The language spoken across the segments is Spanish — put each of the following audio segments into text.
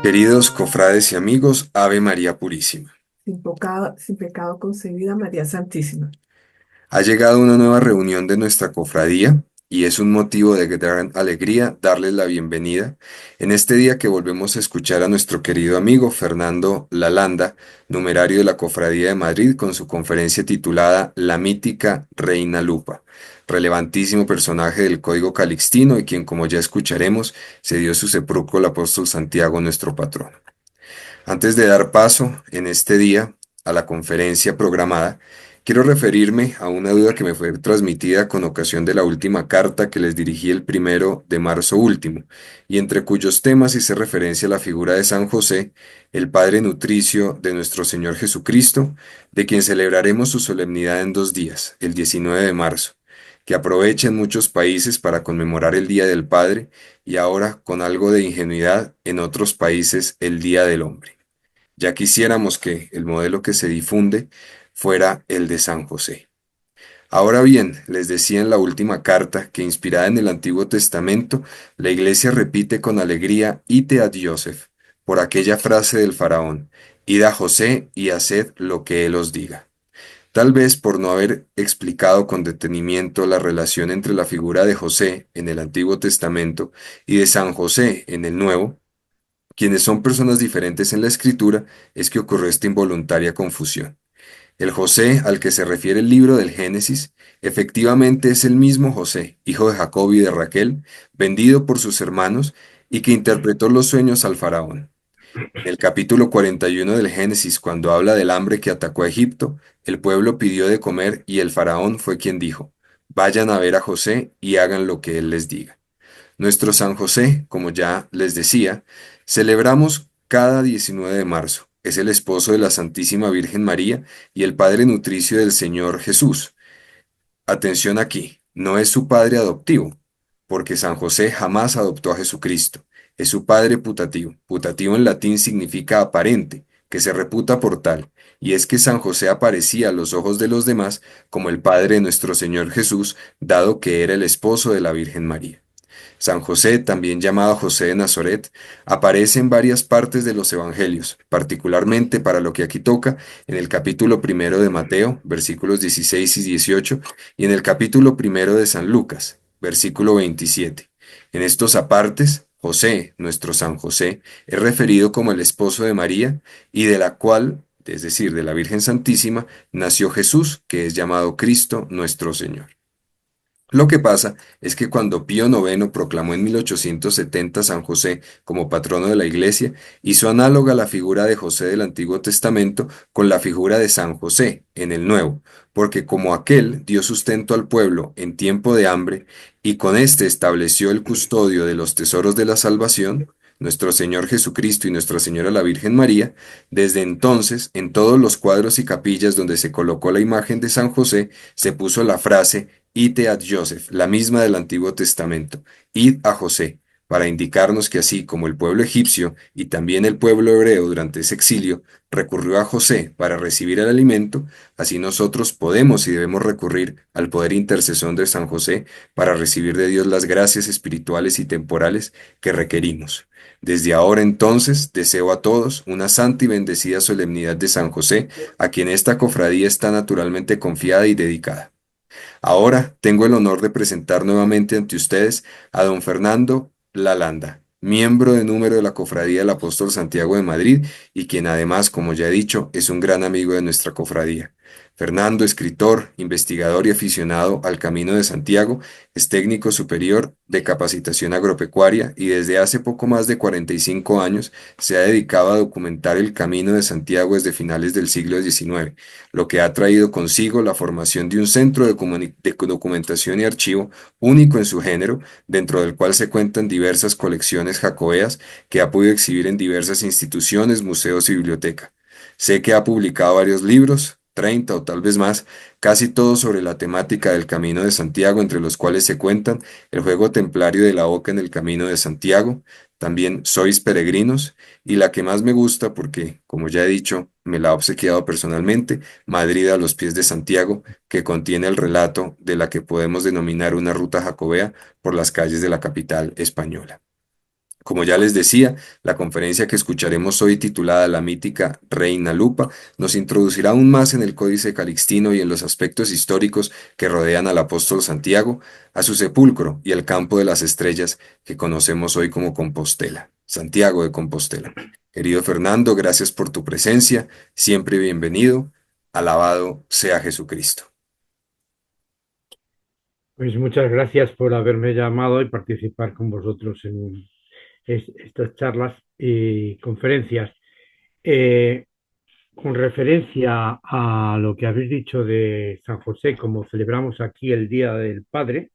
Queridos cofrades y amigos, Ave María Purísima. Sin pecado concebida María Santísima. Ha llegado una nueva reunión de nuestra cofradía y es un motivo de gran alegría darles la bienvenida en este día que volvemos a escuchar a nuestro querido amigo Fernando Lalanda, numerario de la Cofradía de Madrid, con su conferencia titulada La mítica Reina Lupa, relevantísimo personaje del Código Calixtino y quien, como ya escucharemos, se dio su sepulcro al apóstol Santiago, nuestro patrono. Antes de dar paso en este día a la conferencia programada, quiero referirme a una duda que me fue transmitida con ocasión de la última carta que les dirigí el 1 de marzo último, y entre cuyos temas hice referencia a la figura de San José, el Padre Nutricio de nuestro Señor Jesucristo, de quien celebraremos su solemnidad en 2 días, el 19 de marzo, que aprovecha en muchos países para conmemorar el Día del Padre y ahora, con algo de ingenuidad, en otros países el Día del Hombre. Ya quisiéramos que el modelo que se difunde fuera el de San José. Ahora bien, les decía en la última carta que, inspirada en el Antiguo Testamento, la Iglesia repite con alegría "Ite ad Joseph", por aquella frase del faraón: "Id a José y haced lo que él os diga". Tal vez por no haber explicado con detenimiento la relación entre la figura de José en el Antiguo Testamento y de San José en el Nuevo, quienes son personas diferentes en la escritura, es que ocurrió esta involuntaria confusión. El José al que se refiere el libro del Génesis, efectivamente es el mismo José, hijo de Jacob y de Raquel, vendido por sus hermanos y que interpretó los sueños al faraón. En el capítulo 41 del Génesis, cuando habla del hambre que atacó a Egipto, el pueblo pidió de comer y el faraón fue quien dijo: "Vayan a ver a José y hagan lo que él les diga". Nuestro San José, como ya les decía, celebramos cada 19 de marzo. Es el esposo de la Santísima Virgen María y el padre nutricio del Señor Jesús. Atención aquí, no es su padre adoptivo, porque San José jamás adoptó a Jesucristo. Es su padre putativo. Putativo en latín significa aparente, que se reputa por tal, y es que San José aparecía a los ojos de los demás como el padre de nuestro Señor Jesús, dado que era el esposo de la Virgen María. San José, también llamado José de Nazaret, aparece en varias partes de los Evangelios, particularmente para lo que aquí toca, en el capítulo 1 de Mateo, versículos 16 y 18, y en el capítulo 1 de San Lucas, versículo 27. En estos apartes, José, nuestro San José, es referido como el esposo de María, y de la cual, es decir, de la Virgen Santísima, nació Jesús, que es llamado Cristo nuestro Señor. Lo que pasa es que cuando Pío IX proclamó en 1870 a San José como patrono de la Iglesia, hizo análoga la figura de José del Antiguo Testamento con la figura de San José en el Nuevo, porque como aquel dio sustento al pueblo en tiempo de hambre y con éste estableció el custodio de los tesoros de la salvación, nuestro Señor Jesucristo y Nuestra Señora la Virgen María, desde entonces en todos los cuadros y capillas donde se colocó la imagen de San José se puso la frase "Ite ad Joseph", la misma del Antiguo Testamento, "Id a José", para indicarnos que así como el pueblo egipcio y también el pueblo hebreo durante ese exilio recurrió a José para recibir el alimento, así nosotros podemos y debemos recurrir al poder intercesor de San José para recibir de Dios las gracias espirituales y temporales que requerimos. Desde ahora entonces deseo a todos una santa y bendecida solemnidad de San José, a quien esta cofradía está naturalmente confiada y dedicada. Ahora tengo el honor de presentar nuevamente ante ustedes a don Fernando Lalanda, miembro de número de la Cofradía del Apóstol Santiago de Madrid y quien además, como ya he dicho, es un gran amigo de nuestra cofradía. Fernando, escritor, investigador y aficionado al Camino de Santiago, es técnico superior de capacitación agropecuaria y desde hace poco más de 45 años se ha dedicado a documentar el Camino de Santiago desde finales del siglo XIX, lo que ha traído consigo la formación de un centro de documentación y archivo único en su género, dentro del cual se cuentan diversas colecciones jacobeas que ha podido exhibir en diversas instituciones, museos y biblioteca. Sé que ha publicado varios libros, 30 o tal vez más, casi todos sobre la temática del Camino de Santiago, entre los cuales se cuentan El juego templario de la Oca en el Camino de Santiago, también Sois peregrinos, y la que más me gusta porque, como ya he dicho, me la ha obsequiado personalmente, Madrid a los pies de Santiago, que contiene el relato de la que podemos denominar una ruta jacobea por las calles de la capital española. Como ya les decía, la conferencia que escucharemos hoy, titulada La mítica Reina Lupa, nos introducirá aún más en el Códice Calixtino y en los aspectos históricos que rodean al apóstol Santiago, a su sepulcro y al campo de las estrellas que conocemos hoy como Compostela, Santiago de Compostela. Querido Fernando, gracias por tu presencia, siempre bienvenido. Alabado sea Jesucristo. Pues muchas gracias por haberme llamado y participar con vosotros en estas charlas y conferencias. Eh, con referencia a lo que habéis dicho de San José, como celebramos aquí el Día del Padre,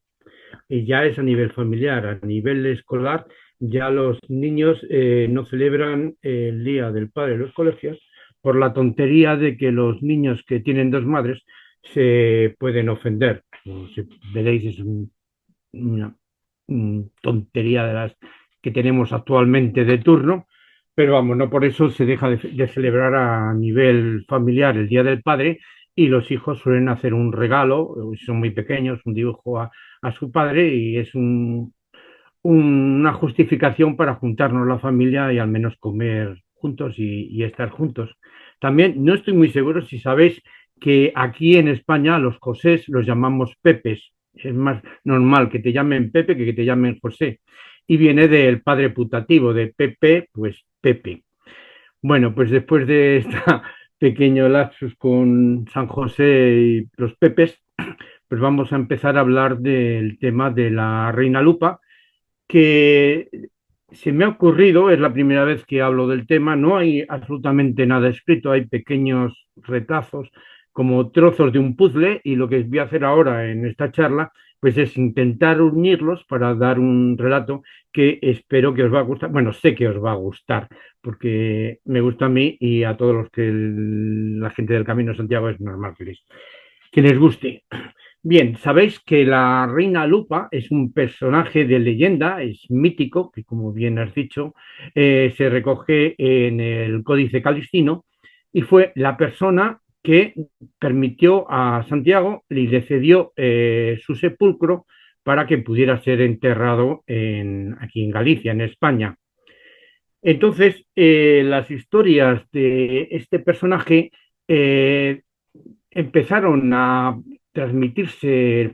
y ya es a nivel familiar, a nivel escolar, ya los niños no celebran el Día del Padre en los colegios por la tontería de que los niños que tienen dos madres se pueden ofender. Como si veréis, es una tontería de las que tenemos actualmente de turno, pero vamos, no por eso se deja de celebrar a nivel familiar el Día del Padre y los hijos suelen hacer un regalo, si son muy pequeños, un dibujo a su padre y es una justificación para juntarnos la familia y al menos comer juntos y estar juntos. También no estoy muy seguro si sabéis que aquí en España los Josés los llamamos Pepes. Es más normal que te llamen Pepe que te llamen José. Y viene del padre putativo, de Pepe, pues Pepe. Bueno, pues después de este pequeño lapsus con San José y los Pepes, pues vamos a empezar a hablar del tema de la Reina Lupa, que se me ha ocurrido, es la primera vez que hablo del tema, no hay absolutamente nada escrito, hay pequeños retazos como trozos de un puzzle y lo que voy a hacer ahora en esta charla pues es intentar unirlos para dar un relato que espero que os va a gustar, bueno, sé que os va a gustar porque me gusta a mí y a todos los que la gente del Camino de Santiago es normal que les guste. Bien, sabéis que la reina Lupa es un personaje de leyenda, es mítico, que como bien has dicho, se recoge en el Códice Calixtino y fue la persona que permitió a Santiago y le cedió su sepulcro para que pudiera ser enterrado aquí en Galicia, en España. Entonces, las historias de este personaje eh, empezaron a transmitirse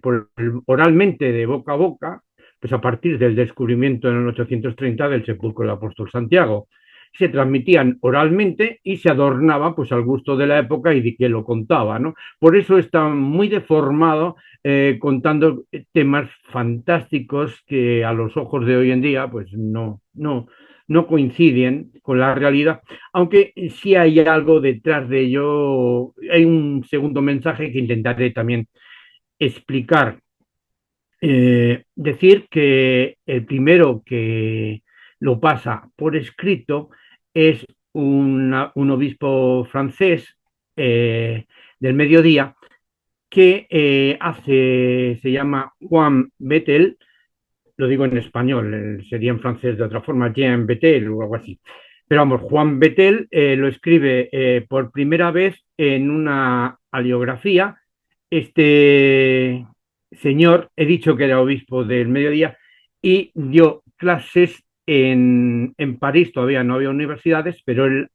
oralmente de boca a boca, pues a partir del descubrimiento en el 830 del sepulcro del apóstol Santiago. Se transmitían oralmente y se adornaba pues al gusto de la época y de quien lo contaba, ¿no? Por eso está muy deformado contando temas fantásticos que a los ojos de hoy en día pues no coinciden con la realidad, aunque sí hay algo detrás de ello, hay un segundo mensaje que intentaré también explicar. Decir que el primero que lo pasa por escrito es un obispo francés del mediodía que se llama Juan Bettel, lo digo en español, sería en francés de otra forma, Jean Bettel o algo así. Pero vamos, Juan Bettel lo escribe por primera vez en una aliografía. Este señor, he dicho que era obispo del mediodía y dio clases en París, todavía no había universidades, pero él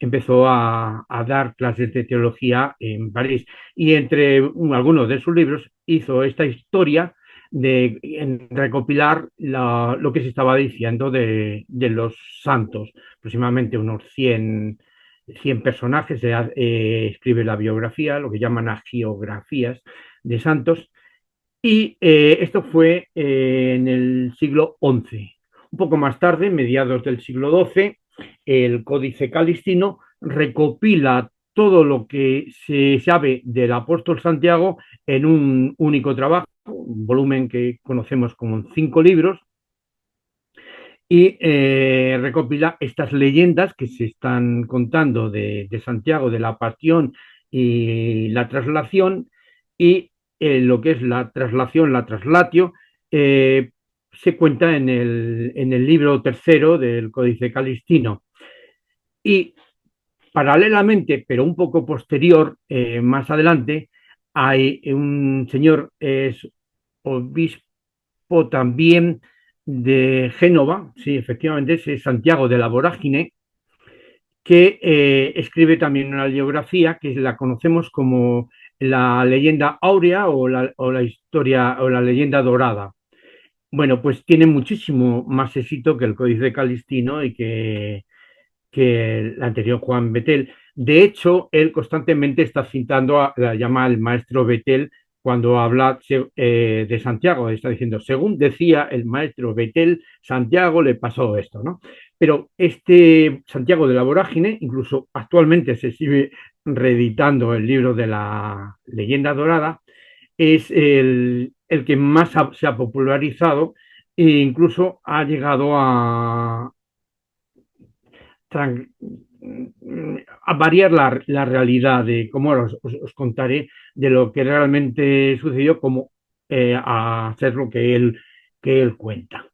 empezó a dar clases de teología en París. Y entre algunos de sus libros hizo esta historia en recopilar lo que se estaba diciendo de los santos, aproximadamente unos 100 personajes, escribe la biografía, lo que llaman agiografías de santos, y esto fue en el siglo XI. Un poco más tarde, mediados del siglo XII, el Códice Calixtino recopila todo lo que se sabe del apóstol Santiago en un único trabajo, un volumen que conocemos como 5 libros, y recopila estas leyendas que se están contando de Santiago, de la pasión y la traslación, y lo que es la traslación, la traslatio, se cuenta en el libro tercero del Códice Calixtino. Y paralelamente, pero un poco posterior, más adelante, hay un señor, es obispo también de Génova, sí, efectivamente, es Santiago de la Vorágine, que escribe también una biografía que la conocemos como la leyenda áurea o la historia o la leyenda dorada. Bueno, pues tiene muchísimo más éxito que el Códice Calistino y que el anterior Juan Betel. De hecho, él constantemente está citando, la llama el maestro Betel cuando habla de Santiago, está diciendo, según decía el maestro Betel, Santiago le pasó esto, ¿no? Pero este Santiago de la Vorágine, incluso actualmente se sigue reeditando el libro de la leyenda dorada, es el que más se ha popularizado e incluso ha llegado a variar la realidad de cómo os contaré de lo que realmente sucedió, como a hacer lo que él cuenta.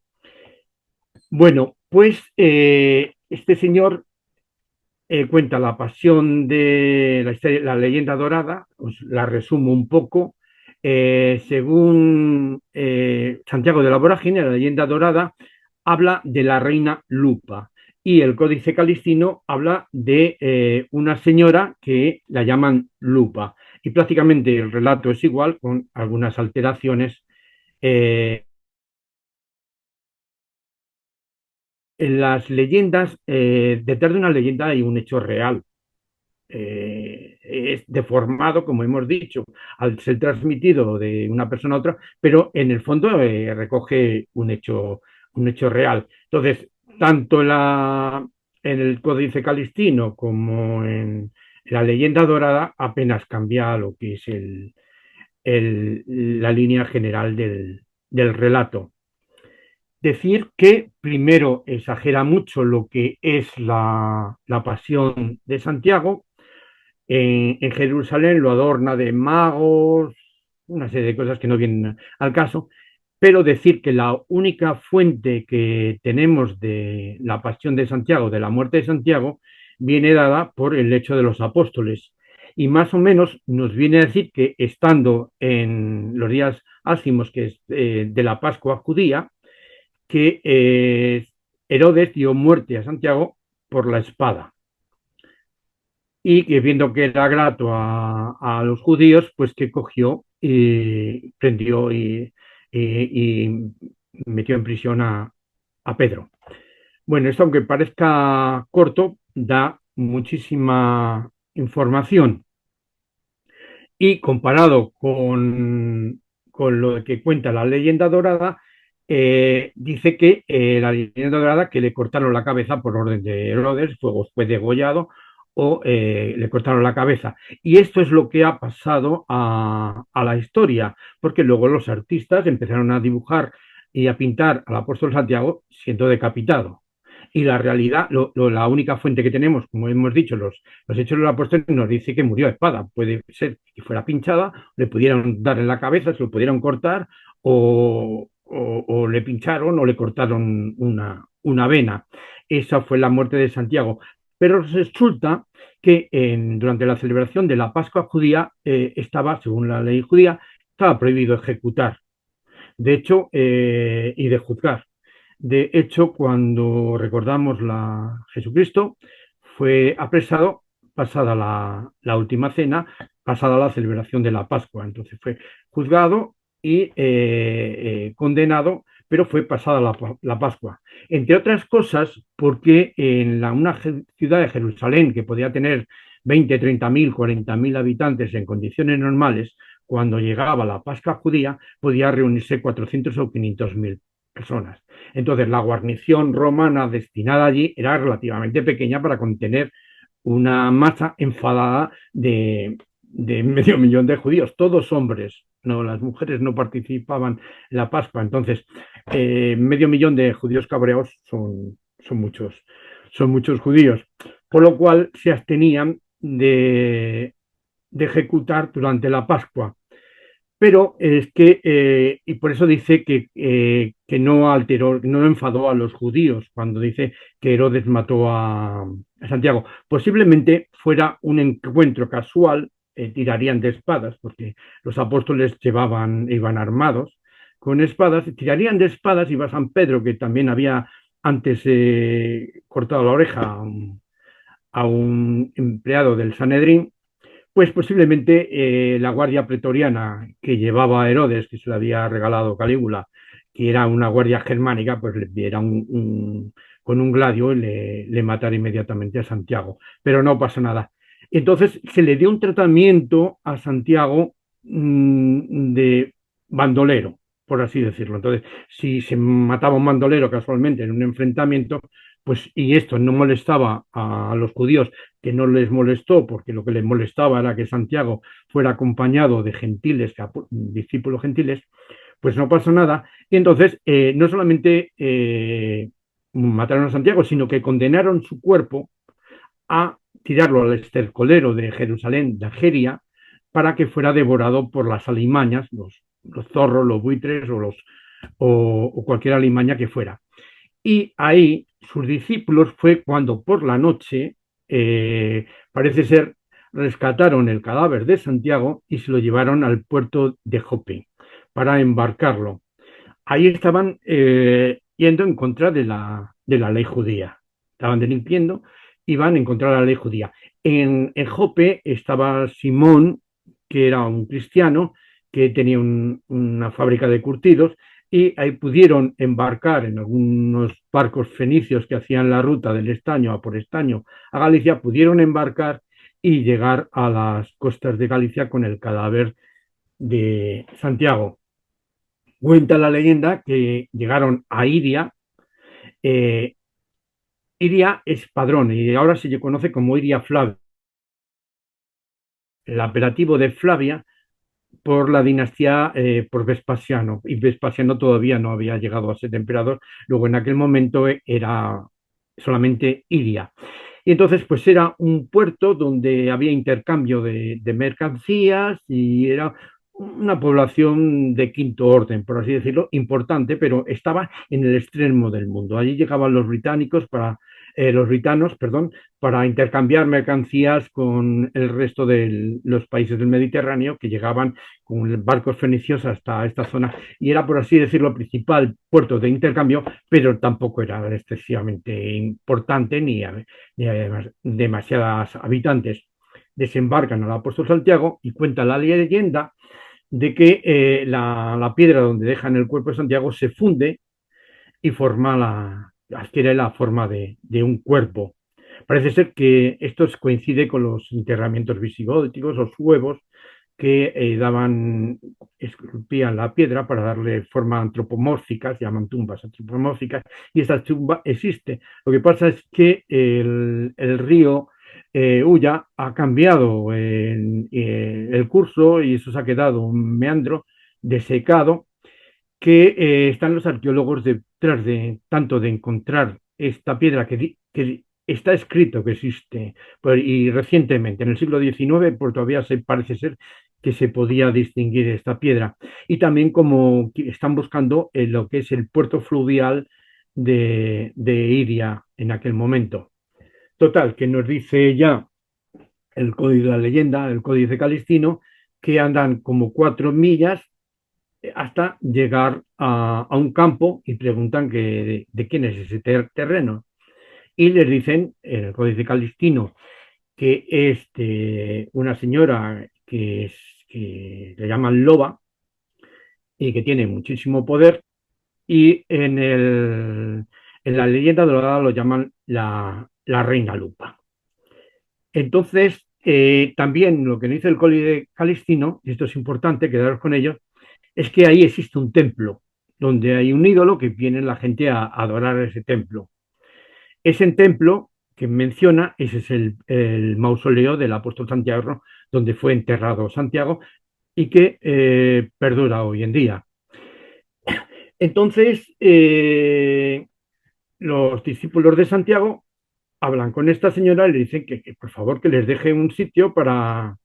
Bueno, pues este señor cuenta la pasión de la, historia, la leyenda dorada, os la resumo un poco. Según Santiago de la Vorágine, la leyenda dorada habla de la reina Lupa y el Códice Calistino habla de una señora que la llaman Lupa. Y prácticamente el relato es igual, con algunas alteraciones. En las leyendas, detrás de una leyenda hay un hecho real. Es deformado, como hemos dicho, al ser transmitido de una persona a otra, pero en el fondo recoge un hecho real. Entonces, tanto en el Códice Calistino como en la leyenda dorada apenas cambia lo que es la línea general del relato. Decir que primero exagera mucho lo que es la pasión de Santiago, en Jerusalén lo adorna de magos, una serie de cosas que no vienen al caso, pero decir que la única fuente que tenemos de la pasión de Santiago, de la muerte de Santiago, viene dada por el hecho de los apóstoles. Y más o menos nos viene a decir que estando en los días ácimos, que es de la Pascua judía, que Herodes dio muerte a Santiago por la espada y que viendo que era grato a los judíos, pues que cogió y prendió y metió en prisión a Pedro. Bueno, esto aunque parezca corto, da muchísima información y comparado con lo que cuenta la leyenda dorada, dice que la leyenda dorada que le cortaron la cabeza por orden de Herodes, fue degollado o le cortaron la cabeza. Y esto es lo que ha pasado a la historia, porque luego los artistas empezaron a dibujar y a pintar al apóstol Santiago siendo decapitado. Y la realidad, la única fuente que tenemos, como hemos dicho, los hechos de los apóstoles nos dice que murió a espada. Puede ser que fuera pinchada, le pudieran dar en la cabeza, se lo pudieran cortar o le pincharon o le cortaron una vena. Esa fue la muerte de Santiago. Pero resulta que durante la celebración de la Pascua judía estaba, según la ley judía, estaba prohibido ejecutar, de hecho, y de juzgar. De hecho, cuando recordamos Jesucristo, fue apresado pasada la última cena, pasada la celebración de la Pascua. Entonces fue juzgado y condenado, pero fue pasada la Pascua. Entre otras cosas, porque en una ciudad de Jerusalén que podía tener 20, 30.000, 40.000 habitantes en condiciones normales, cuando llegaba la Pascua judía, podía reunirse 400 o 500.000 personas. Entonces, la guarnición romana destinada allí era relativamente pequeña para contener una masa enfadada de medio millón de judíos, todos hombres. No, las mujeres no participaban en la Pascua. Entonces, medio millón de judíos cabreados son muchos judíos, por lo cual se abstenían de ejecutar durante la Pascua. Pero es que, y por eso dice que no alteró, no enfadó a los judíos cuando dice que Herodes mató a Santiago. Posiblemente fuera un encuentro casual, tirarían de espadas, porque los apóstoles iban armados, con espadas, tirarían de espadas, iba San Pedro, que también había antes cortado la oreja a un empleado del Sanedrín, pues posiblemente la guardia pretoriana que llevaba Herodes, que se le había regalado Calígula, que era una guardia germánica, pues le diera con un gladio y le matara inmediatamente a Santiago. Pero no pasa nada. Entonces se le dio un tratamiento a Santiago de bandolero, por así decirlo. Entonces, si se mataba un bandolero casualmente en un enfrentamiento, pues y esto no molestaba a los judíos, que no les molestó, porque lo que les molestaba era que Santiago fuera acompañado de gentiles, discípulos gentiles, pues no pasó nada. Y entonces, no solamente mataron a Santiago, sino que condenaron su cuerpo a tirarlo al estercolero de Jerusalén, de Argeria, para que fuera devorado por las alimañas, los zorros, los buitres o cualquier alimaña que fuera. Y ahí sus discípulos fue cuando por la noche, parece ser, rescataron el cadáver de Santiago y se lo llevaron al puerto de Jope para embarcarlo. Ahí estaban yendo en contra de la ley judía. Estaban delinquiendo, iban en contra de la ley judía. En Jope estaba Simón, que era un cristiano, que tenía una fábrica de curtidos, y ahí pudieron embarcar en algunos barcos fenicios que hacían la ruta del estaño a por estaño a Galicia, pudieron embarcar y llegar a las costas de Galicia con el cadáver de Santiago. Cuenta la leyenda que llegaron a Iria. eh, Iria es padrón y ahora se le conoce como Iria Flavia, el apelativo de Flavia por la dinastía por Vespasiano, y Vespasiano todavía no había llegado a ser emperador, luego en aquel momento era solamente Iria. Y entonces, pues era un puerto donde había intercambio de mercancías y era una población de quinto orden, por así decirlo, importante, pero estaba en el extremo del mundo. Allí llegaban los británicos los britanos, perdón, para intercambiar mercancías con el resto de los países del Mediterráneo que llegaban con barcos fenicios hasta esta zona y era, por así decirlo, el principal puerto de intercambio, pero tampoco era excesivamente importante ni además demasiadas habitantes. Desembarcan al apóstol Santiago y cuenta la leyenda de que la piedra donde dejan el cuerpo de Santiago se funde y adquiere la forma de un cuerpo. Parece ser que esto coincide con los enterramientos visigóticos, los huevos que esculpían la piedra para darle forma antropomórfica, se llaman tumbas antropomórficas, y esta tumba existe. Lo que pasa es que el río Ulla ha cambiado el curso y eso se ha quedado un meandro desecado que están los arqueólogos detrás de tanto de encontrar esta piedra que está escrito que existe, y recientemente, en el siglo XIX, pues todavía parece ser que se podía distinguir esta piedra. Y también como están buscando lo que es el puerto fluvial de Iria en aquel momento. Total, que nos dice ya el código de la leyenda, el códice calistino, que andan como 4 millas hasta llegar un campo y preguntan de quién es ese terreno. Y les dicen, en el Códice Calistino, que es de una señora que le llaman Loba y que tiene muchísimo poder, y en la leyenda dorada lo llaman la Reina Lupa. Entonces, también lo que dice el Códice Calistino, y esto es importante, quedaros con ello, es que ahí existe un templo, donde hay un ídolo que viene la gente a adorar ese templo. Ese templo que menciona, ese es el mausoleo del apóstol Santiago, donde fue enterrado Santiago y que perdura hoy en día. Entonces, los discípulos de Santiago hablan con esta señora y le dicen que por favor que les deje un sitio para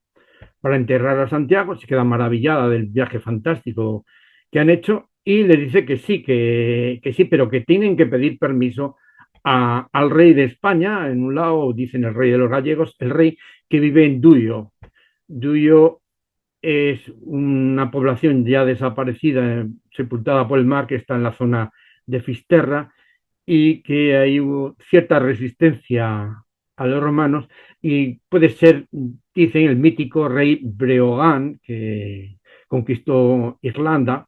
enterrar a Santiago, se queda maravillada del viaje fantástico que han hecho y le dice que sí, pero que tienen que pedir permiso al rey de España. En un lado dicen el rey de los gallegos, el rey que vive en Duyo. Duyo es una población ya desaparecida, sepultada por el mar, que está en la zona de Fisterra, y que ahí hubo cierta resistencia a los romanos, y puede ser, dicen, el mítico rey Breogán, que conquistó Irlanda,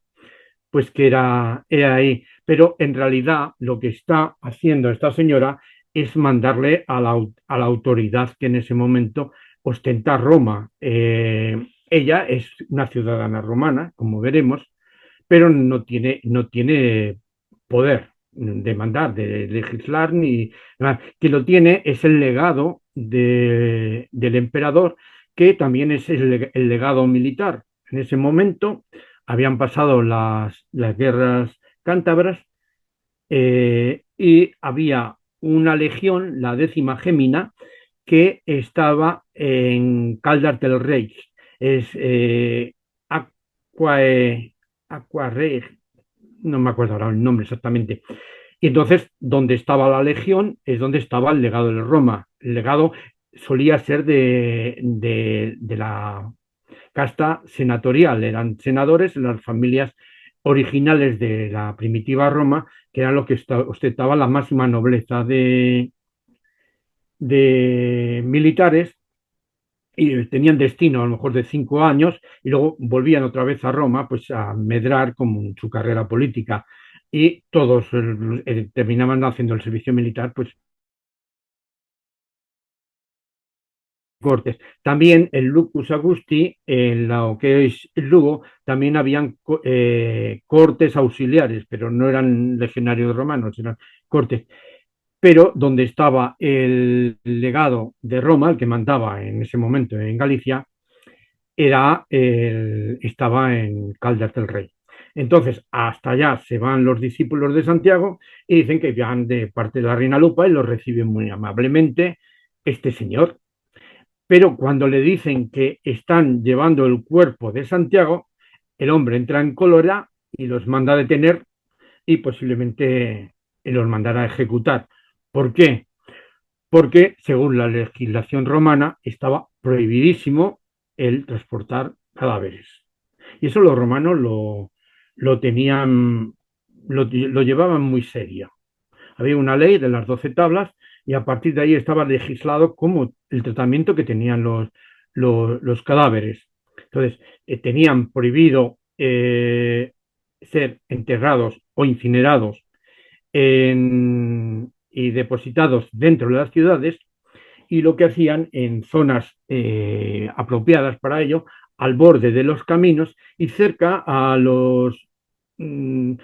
pues que era ahí. Pero en realidad lo que está haciendo esta señora es mandarle a la autoridad que en ese momento ostenta Roma. Ella es una ciudadana romana, como veremos, pero no tiene poder de mandar, de legislar, ni nada. Que lo tiene es el legado del emperador, que también es el legado militar. En ese momento habían pasado las guerras cántabras, y había una legión, la 10ª Gémina, que estaba en Caldas del Rey. Es Aquae, Aquareg, no me acuerdo ahora el nombre exactamente. Y entonces, donde estaba la legión es donde estaba el legado de Roma. El legado solía ser de la casta senatorial, eran senadores, las familias originales de la primitiva Roma, que eran lo que ostentaba la máxima nobleza de militares, y tenían destino a lo mejor de 5 años y luego volvían otra vez a Roma, pues a medrar con su carrera política, y todos terminaban haciendo el servicio militar, pues cortes. También en Lucus Augusti, en lo que es Lugo, también habían cortes auxiliares, pero no eran legionarios romanos, eran cortes. Pero donde estaba el legado de Roma, el que mandaba en ese momento en Galicia, estaba en Caldas del Rey. Entonces, hasta allá se van los discípulos de Santiago y dicen que van de parte de la reina Lupa y los recibe muy amablemente este señor. Pero cuando le dicen que están llevando el cuerpo de Santiago, el hombre entra en cólera y los manda a detener, y posiblemente los mandará a ejecutar. ¿Por qué? Porque según la legislación romana estaba prohibidísimo el transportar cadáveres. Y eso los romanos lo tenían, lo llevaban muy serio. Había una ley de las 12 tablas, y a partir de ahí estaba legislado como el tratamiento que tenían los cadáveres. Entonces, tenían prohibido ser enterrados o incinerados y depositados dentro de las ciudades, y lo que hacían en zonas apropiadas para ello, al borde de los caminos y cerca a los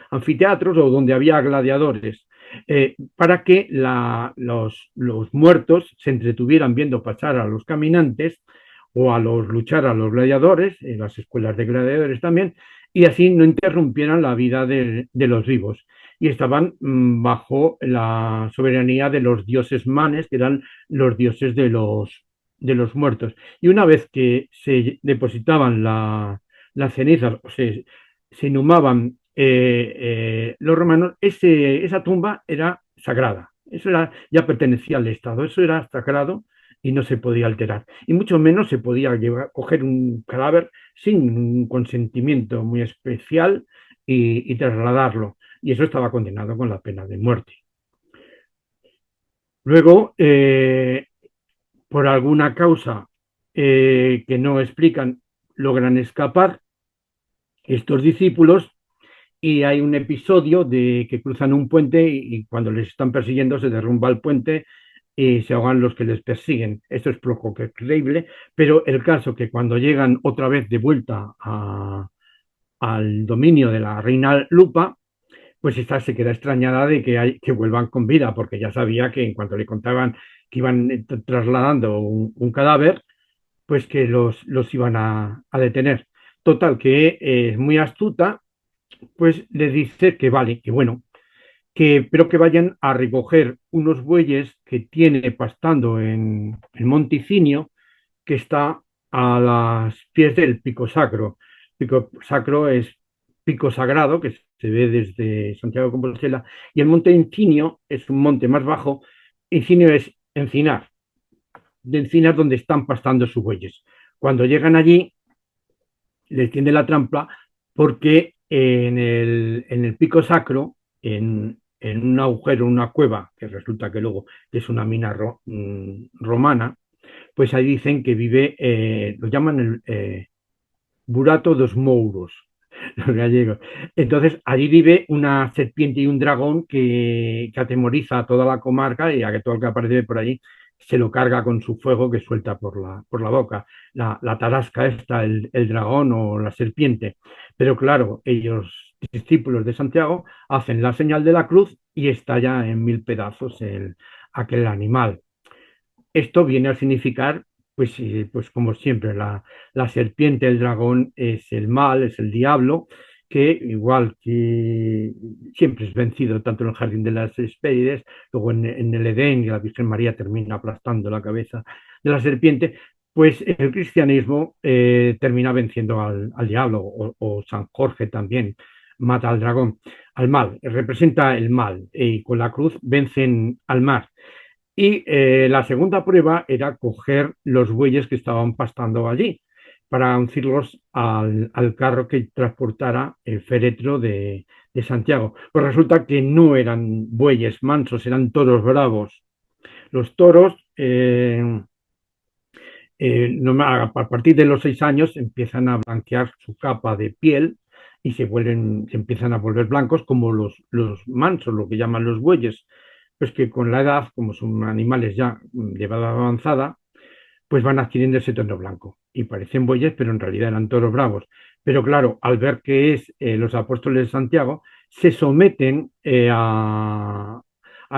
anfiteatros o donde había gladiadores, para que los muertos se entretuvieran viendo pasar a los caminantes o a los luchar a los gladiadores, en las escuelas de gladiadores también, y así no interrumpieran la vida de los vivos. Y estaban bajo la soberanía de los dioses manes, que eran los dioses de los muertos. Y una vez que se depositaban las cenizas, o se inhumaban los romanos, esa tumba era sagrada. Eso ya pertenecía al Estado, eso era sagrado y no se podía alterar. Y mucho menos se podía coger un cadáver sin un consentimiento muy especial y trasladarlo. Y eso estaba condenado con la pena de muerte. Luego, por alguna causa que no explican, logran escapar estos discípulos, y hay un episodio de que cruzan un puente y cuando les están persiguiendo se derrumba el puente y se ahogan los que les persiguen. Esto es poco que creíble, pero el caso que cuando llegan otra vez de vuelta al dominio de la reina Lupa, pues esta se queda extrañada de que vuelvan con vida, porque ya sabía que en cuanto le contaban que iban trasladando un cadáver, pues que los iban a detener. Total, que es muy astuta, pues le dice que vale, que bueno, pero que vayan a recoger unos bueyes que tiene pastando en el Monticinio, que está a las pies del Pico Sacro. Pico Sacro es pico sagrado que se ve desde Santiago de Compostela, y el monte Incinio es un monte más bajo. Incinio es encinar, de encinas donde están pastando sus bueyes. Cuando llegan allí, les tiende la trampa porque en el pico sacro, en un agujero, una cueva, que resulta que luego es una mina romana, pues ahí dicen que vive, lo llaman el Burato dos Mouros, los gallegos. Entonces, allí vive una serpiente y un dragón que atemoriza a toda la comarca y a que todo el que aparece por allí se lo carga con su fuego que suelta por la boca. La tarasca esta, el dragón o la serpiente. Pero claro, ellos, discípulos de Santiago, hacen la señal de la cruz y estalla en mil pedazos aquel animal. Esto viene a significar, pues, pues como siempre, la serpiente, el dragón es el mal, es el diablo, que igual que siempre es vencido tanto en el jardín de las Hespérides, luego en el Edén, y la Virgen María termina aplastando la cabeza de la serpiente, pues el cristianismo termina venciendo al diablo, o San Jorge también mata al dragón, al mal, representa el mal, y con la cruz vencen al mal. Y la segunda prueba era coger los bueyes que estaban pastando allí para uncirlos al carro que transportara el féretro de Santiago. Pues resulta que no eran bueyes mansos, eran toros bravos. Los toros, a partir de los 6 años, empiezan a blanquear su capa de piel y se empiezan a volver blancos como los mansos, lo que llaman los bueyes, pues que con la edad, como son animales ya de edad avanzada, pues van adquiriendo ese tono blanco. Y parecen bueyes, pero en realidad eran toros bravos. Pero claro, al ver que es los apóstoles de Santiago, se someten a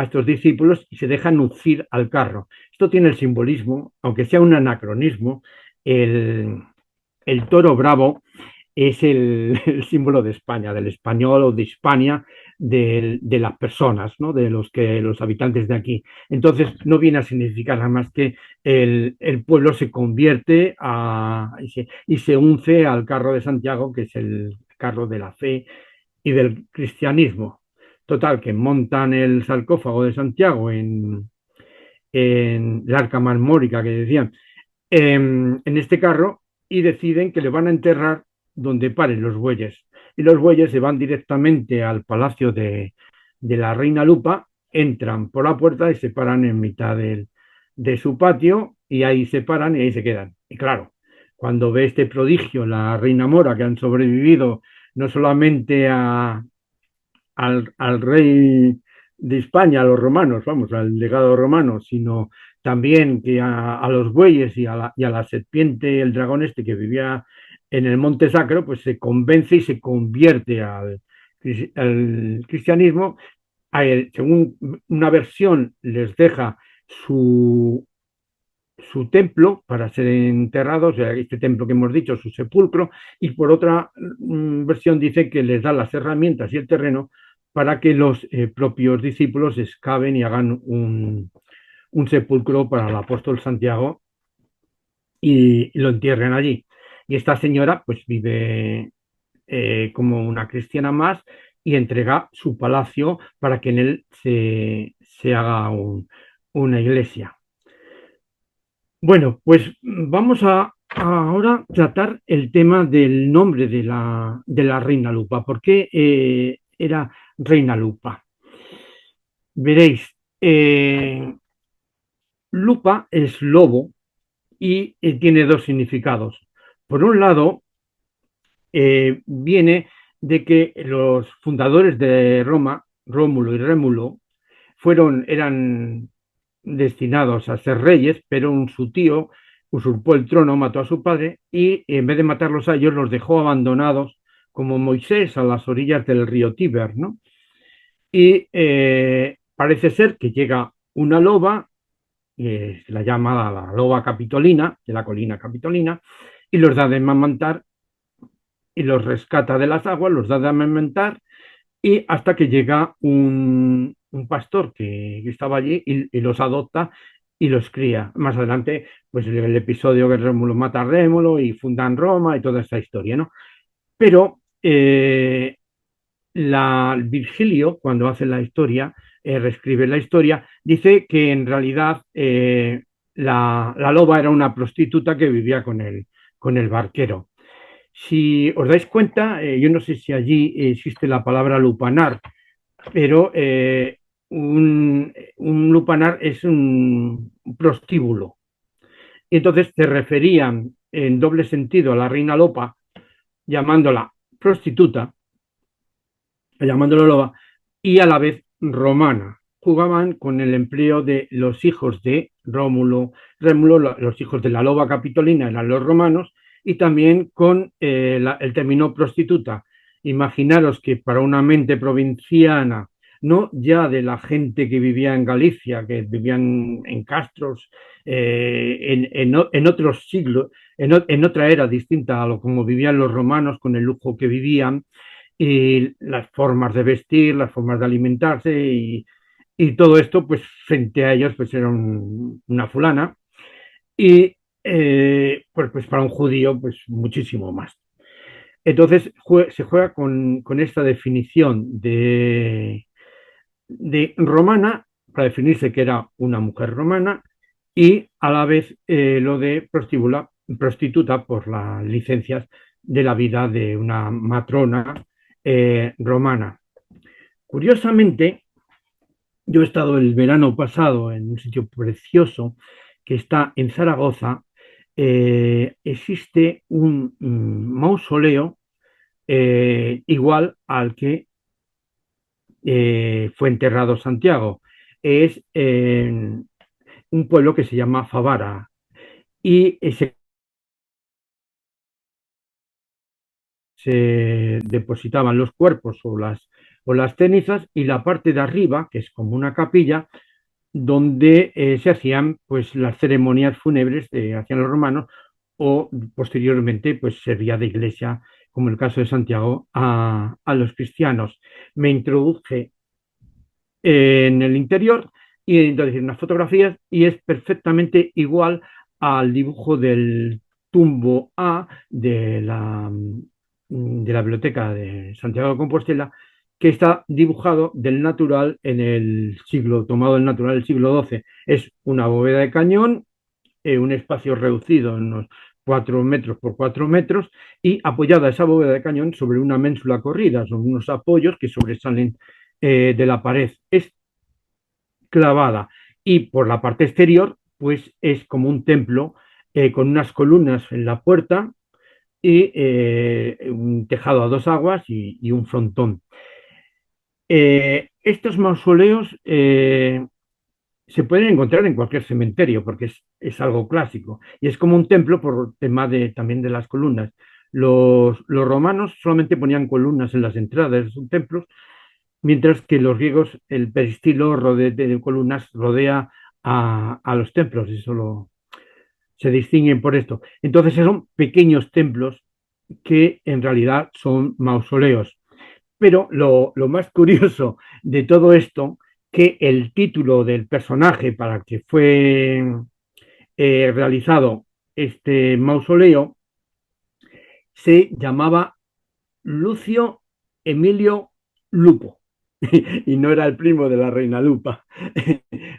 estos discípulos y se dejan uncir al carro. Esto tiene el simbolismo, aunque sea un anacronismo, el, el toro bravo es el símbolo de España, del español o de Hispania, de las personas, ¿no? De los habitantes de aquí. Entonces, no viene a significar nada más que el pueblo se convierte y se unce al carro de Santiago, que es el carro de la fe y del cristianismo. Total, que montan el sarcófago de Santiago en la arca marmórica que decían, en este carro, y deciden que le van a enterrar donde paren los bueyes. Y los bueyes se van directamente al palacio de la reina Lupa, entran por la puerta y se paran en mitad de su patio y ahí se paran y ahí se quedan. Y claro, cuando ve este prodigio, la reina Mora, que han sobrevivido no solamente al rey de España, a los romanos, vamos, al legado romano, sino también que a los bueyes y a la serpiente, el dragón este que vivía en el Monte Sacro, pues se convence y se convierte al cristianismo. Según una versión, les deja su, su templo para ser enterrados, o sea, este templo que hemos dicho, su sepulcro, y por otra versión dice que les da las herramientas y el terreno para que los propios discípulos excaven y hagan un sepulcro para el apóstol Santiago y lo entierren allí. Y esta señora pues vive como una cristiana más y entrega su palacio para que en él se haga una iglesia. Bueno, pues vamos a ahora tratar el tema del nombre de la reina Lupa. ¿Por qué era reina Lupa? Veréis, Lupa es lobo y tiene dos significados. Por un lado, viene de que los fundadores de Roma, Rómulo y Rémulo, eran destinados a ser reyes, pero su tío usurpó el trono, mató a su padre y en vez de matarlos a ellos los dejó abandonados como Moisés a las orillas del río Tíber, ¿no? Y parece ser que llega una loba, la llamada la loba capitolina, de la colina capitolina, y los da de amamantar y los rescata de las aguas, los da de amamantar y hasta que llega un pastor que estaba allí y los adopta y los cría. Más adelante, pues el episodio que Rémulo mata a Rémulo y fundan Roma y toda esta historia, ¿no? Pero Virgilio, cuando hace la historia, reescribe la historia, dice que en realidad la loba era una prostituta que vivía con el barquero. Si os dais cuenta, yo no sé si allí existe la palabra lupanar, pero un lupanar es un prostíbulo. Y entonces se referían en doble sentido a la reina Lopa, llamándola prostituta, llamándola loba, y a la vez romana. Jugaban con el empleo de los hijos de Rémulo, los hijos de la loba capitolina eran los romanos, y también con el término prostituta. Imaginaros que para una mente provinciana, no ya de la gente que vivía en Galicia, que vivían en castros, en otros siglos, en otra era distinta a lo como vivían los romanos, con el lujo que vivían, y las formas de vestir, las formas de alimentarse y todo esto, pues frente a ellos, pues era una fulana y pues para un judío, pues muchísimo más. Entonces se juega con esta definición de romana para definirse que era una mujer romana y a la vez lo de prostituta por las licencias de la vida de una matrona romana. Curiosamente, yo he estado el verano pasado en un sitio precioso que está en Zaragoza. Existe un mausoleo igual al que fue enterrado Santiago. Es un pueblo que se llama Favara y se depositaban los cuerpos o las cenizas y la parte de arriba, que es como una capilla, donde se hacían pues las ceremonias fúnebres que hacían los romanos o posteriormente pues servía de iglesia, como el caso de Santiago, a los cristianos. Me introduje en el interior y entonces unas fotografías y es perfectamente igual al dibujo del tumbo A de la biblioteca de Santiago de Compostela, que está dibujado del natural en el siglo, tomado del natural del siglo XII. Es una bóveda de cañón, un espacio reducido en unos 4 metros por 4 metros y apoyada esa bóveda de cañón sobre una ménsula corrida, sobre unos apoyos que sobresalen de la pared. Es clavada y por la parte exterior pues es como un templo con unas columnas en la puerta y un tejado a dos aguas y un frontón. Estos mausoleos se pueden encontrar en cualquier cementerio porque es algo clásico y es como un templo por tema también de las columnas. Los romanos solamente ponían columnas en las entradas de sus templos, mientras que los griegos el peristilo de columnas rodea a los templos, se distinguen por esto. Entonces son pequeños templos que en realidad son mausoleos. Pero lo más curioso de todo esto, que el título del personaje para el que fue realizado este mausoleo se llamaba Lucio Emilio Lupo y no era el primo de la reina Lupa.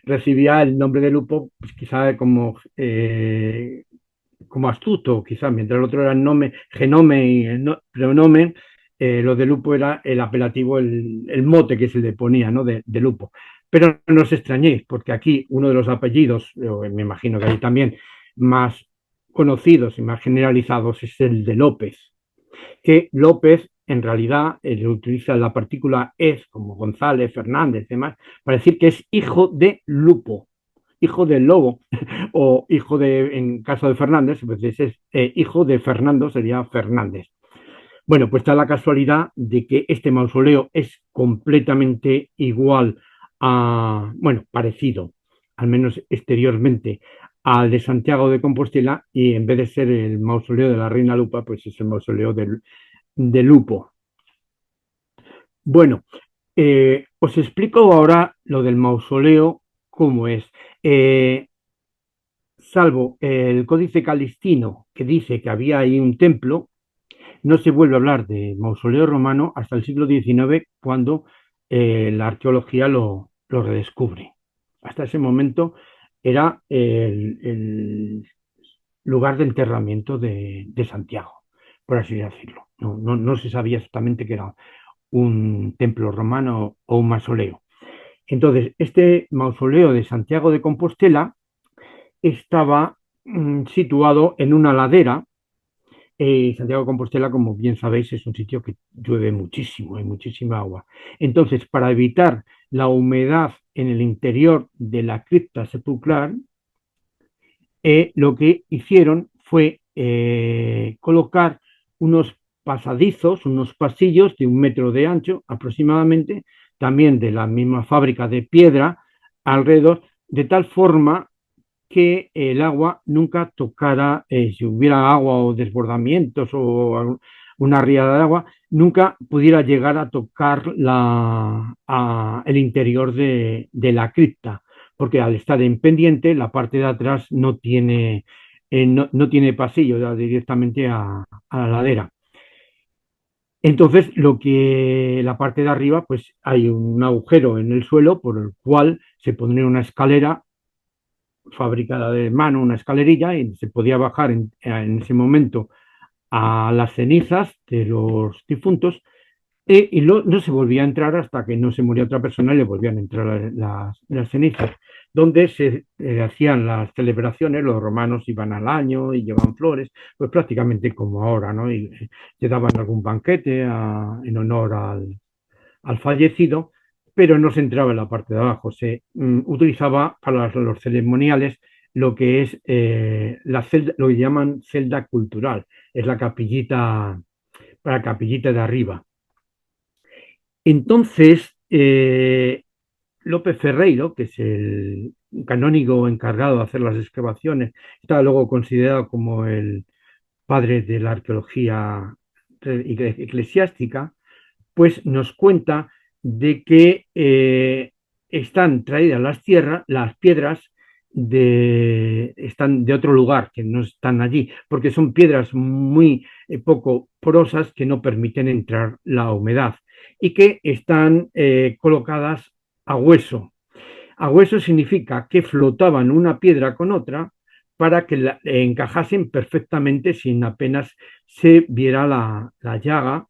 Recibía el nombre de Lupo, pues quizá como astuto, quizá, mientras el otro era el nombre, genome y el pronomen, lo de Lupo era el apelativo, el mote que se le ponía, ¿no? de Lupo. Pero no os extrañéis, porque aquí uno de los apellidos, me imagino que hay también más conocidos y más generalizados, es el de López, que López en realidad utiliza la partícula es, como González, Fernández, demás, para decir que es hijo de Lupo, hijo del lobo, o hijo de, en caso de Fernández, pues es hijo de Fernando, sería Fernández. Bueno, pues está la casualidad de que este mausoleo es completamente igual bueno, parecido, al menos exteriormente, al de Santiago de Compostela y en vez de ser el mausoleo de la Reina Lupa, pues es el mausoleo de Lupo. Bueno, os explico ahora lo del mausoleo, cómo es. Salvo el Códice Calistino, que dice que había ahí un templo, no se vuelve a hablar de mausoleo romano hasta el siglo XIX, cuando la arqueología lo redescubre. Hasta ese momento era el lugar de enterramiento de Santiago. por así decirlo. No se sabía exactamente que era un templo romano o un mausoleo. Entonces, este mausoleo de Santiago de Compostela estaba situado en una ladera. Santiago de Compostela, como bien sabéis, es un sitio que llueve muchísimo, hay muchísima agua. Entonces, para evitar la humedad en el interior de la cripta sepulcral, lo que hicieron fue colocar unos pasadizos, unos pasillos de 1 metro de ancho aproximadamente, también de la misma fábrica de piedra alrededor, de tal forma que el agua nunca tocara, si hubiera agua o desbordamientos o una riada de agua, nunca pudiera llegar a tocar el interior de la cripta, porque al estar en pendiente, la parte de atrás no tiene pasillo, da directamente a la ladera. Entonces, la parte de arriba, pues hay un agujero en el suelo por el cual se pondría una escalera fabricada de mano, una escalerilla, y se podía bajar en ese momento a las cenizas de los difuntos, y no se volvía a entrar hasta que no se moría otra persona y le volvían a entrar las cenizas, donde se hacían las celebraciones. Los romanos iban al año y llevaban flores, pues prácticamente como ahora, ¿no? Y le daban algún banquete en honor al fallecido, pero no se entraba en la parte de abajo. Se utilizaba para los ceremoniales lo que es la celda, lo que llaman celda cultural, es la capillita, para la capillita de arriba. Entonces, López Ferreiro, que es el canónigo encargado de hacer las excavaciones, está luego considerado como el padre de la arqueología eclesiástica, pues nos cuenta de que están traídas las piedras están de otro lugar, que no están allí, porque son piedras muy poco porosas que no permiten entrar la humedad y que están colocadas a hueso. A hueso significa que flotaban una piedra con otra para que encajasen perfectamente sin apenas se viera la llaga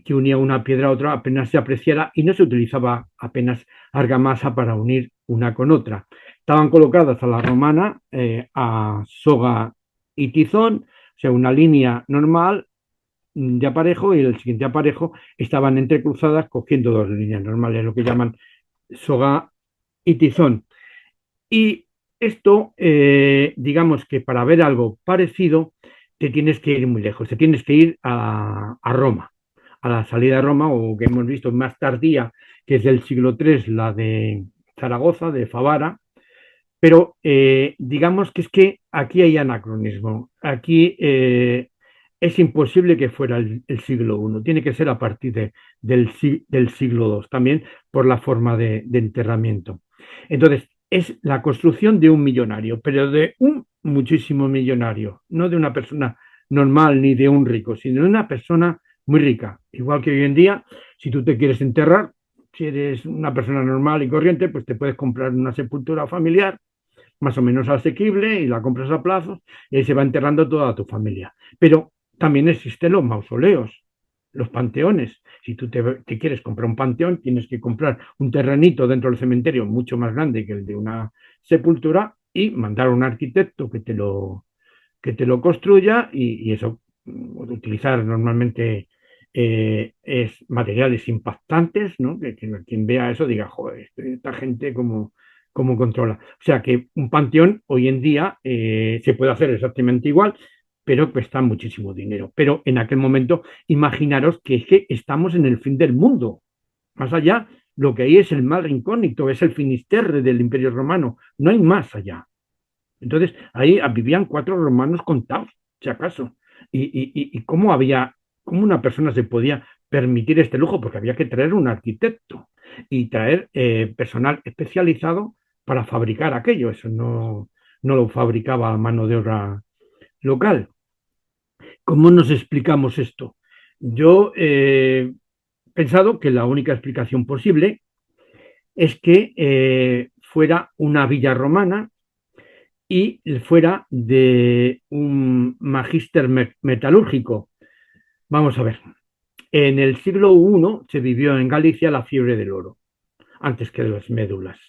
que unía una piedra a otra, apenas se apreciara, y no se utilizaba apenas argamasa para unir una con otra. Estaban colocadas a la romana, a soga y tizón, o sea, una línea normal de aparejo, y el siguiente aparejo estaban entrecruzadas cogiendo dos líneas normales, lo que llaman soga y tizón. Y esto, digamos que para ver algo parecido, te tienes que ir muy lejos, te tienes que ir a Roma, a la salida de Roma, o que hemos visto más tardía, que es del siglo III, la de Zaragoza, de Favara, pero digamos que es que aquí hay anacronismo. Aquí es imposible que fuera el siglo I, tiene que ser a partir del siglo II, también por la forma de enterramiento. Entonces, es la construcción de un millonario, pero de un muchísimo millonario, no de una persona normal ni de un rico, sino de una persona muy rica. Igual que hoy en día, si tú te quieres enterrar, si eres una persona normal y corriente, pues te puedes comprar una sepultura familiar más o menos asequible y la compras a plazos y ahí se va enterrando toda tu familia. Pero también existen los mausoleos, los panteones. Si tú te quieres comprar un panteón, tienes que comprar un terrenito dentro del cementerio mucho más grande que el de una sepultura y mandar a un arquitecto que te lo construya, y eso, utilizar normalmente es materiales impactantes, ¿no? Que quien vea eso diga, joder, esta gente cómo controla. O sea que un panteón hoy en día se puede hacer exactamente igual, pero cuesta muchísimo dinero. Pero en aquel momento, imaginaros que es que estamos en el fin del mundo. Más allá, lo que hay es el mar incógnito, es el Finisterre del Imperio Romano. No hay más allá. Entonces, ahí vivían 4 romanos contados, si acaso. Y cómo una persona se podía permitir este lujo, porque había que traer un arquitecto y traer personal especializado para fabricar aquello. Eso no lo fabricaba a mano de obra local. ¿Cómo nos explicamos esto? Yo he pensado que la única explicación posible es que fuera una villa romana y fuera de un magíster metalúrgico. Vamos a ver. En el siglo I se vivió en Galicia la fiebre del oro, antes que de las médulas.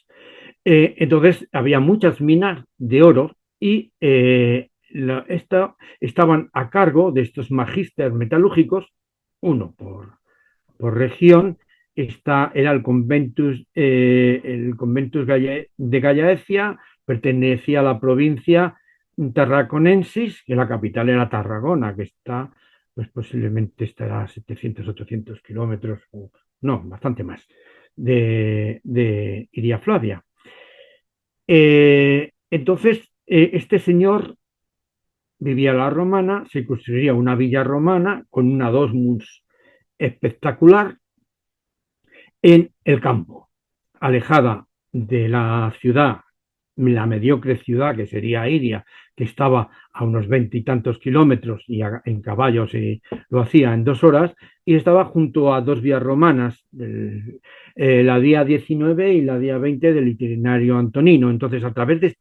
Entonces había muchas minas de oro y estaban a cargo de estos magísteres metalúrgicos, uno por región. Era el Conventus de Gallaecia, pertenecía a la provincia tarraconensis, que la capital era Tarragona, que está, pues posiblemente estará a 700, 800 kilómetros, o no, bastante más, de Iria Flavia. Entonces, este señor vivía la romana, se construiría una villa romana con una domus espectacular en el campo, alejada de la ciudad, la mediocre ciudad que sería Iria, que estaba a unos 20 y tantos kilómetros y en caballos lo hacía en 2 horas, y estaba junto a dos vías romanas, la vía 19 y la vía 20 del itinerario antonino. Entonces, a través de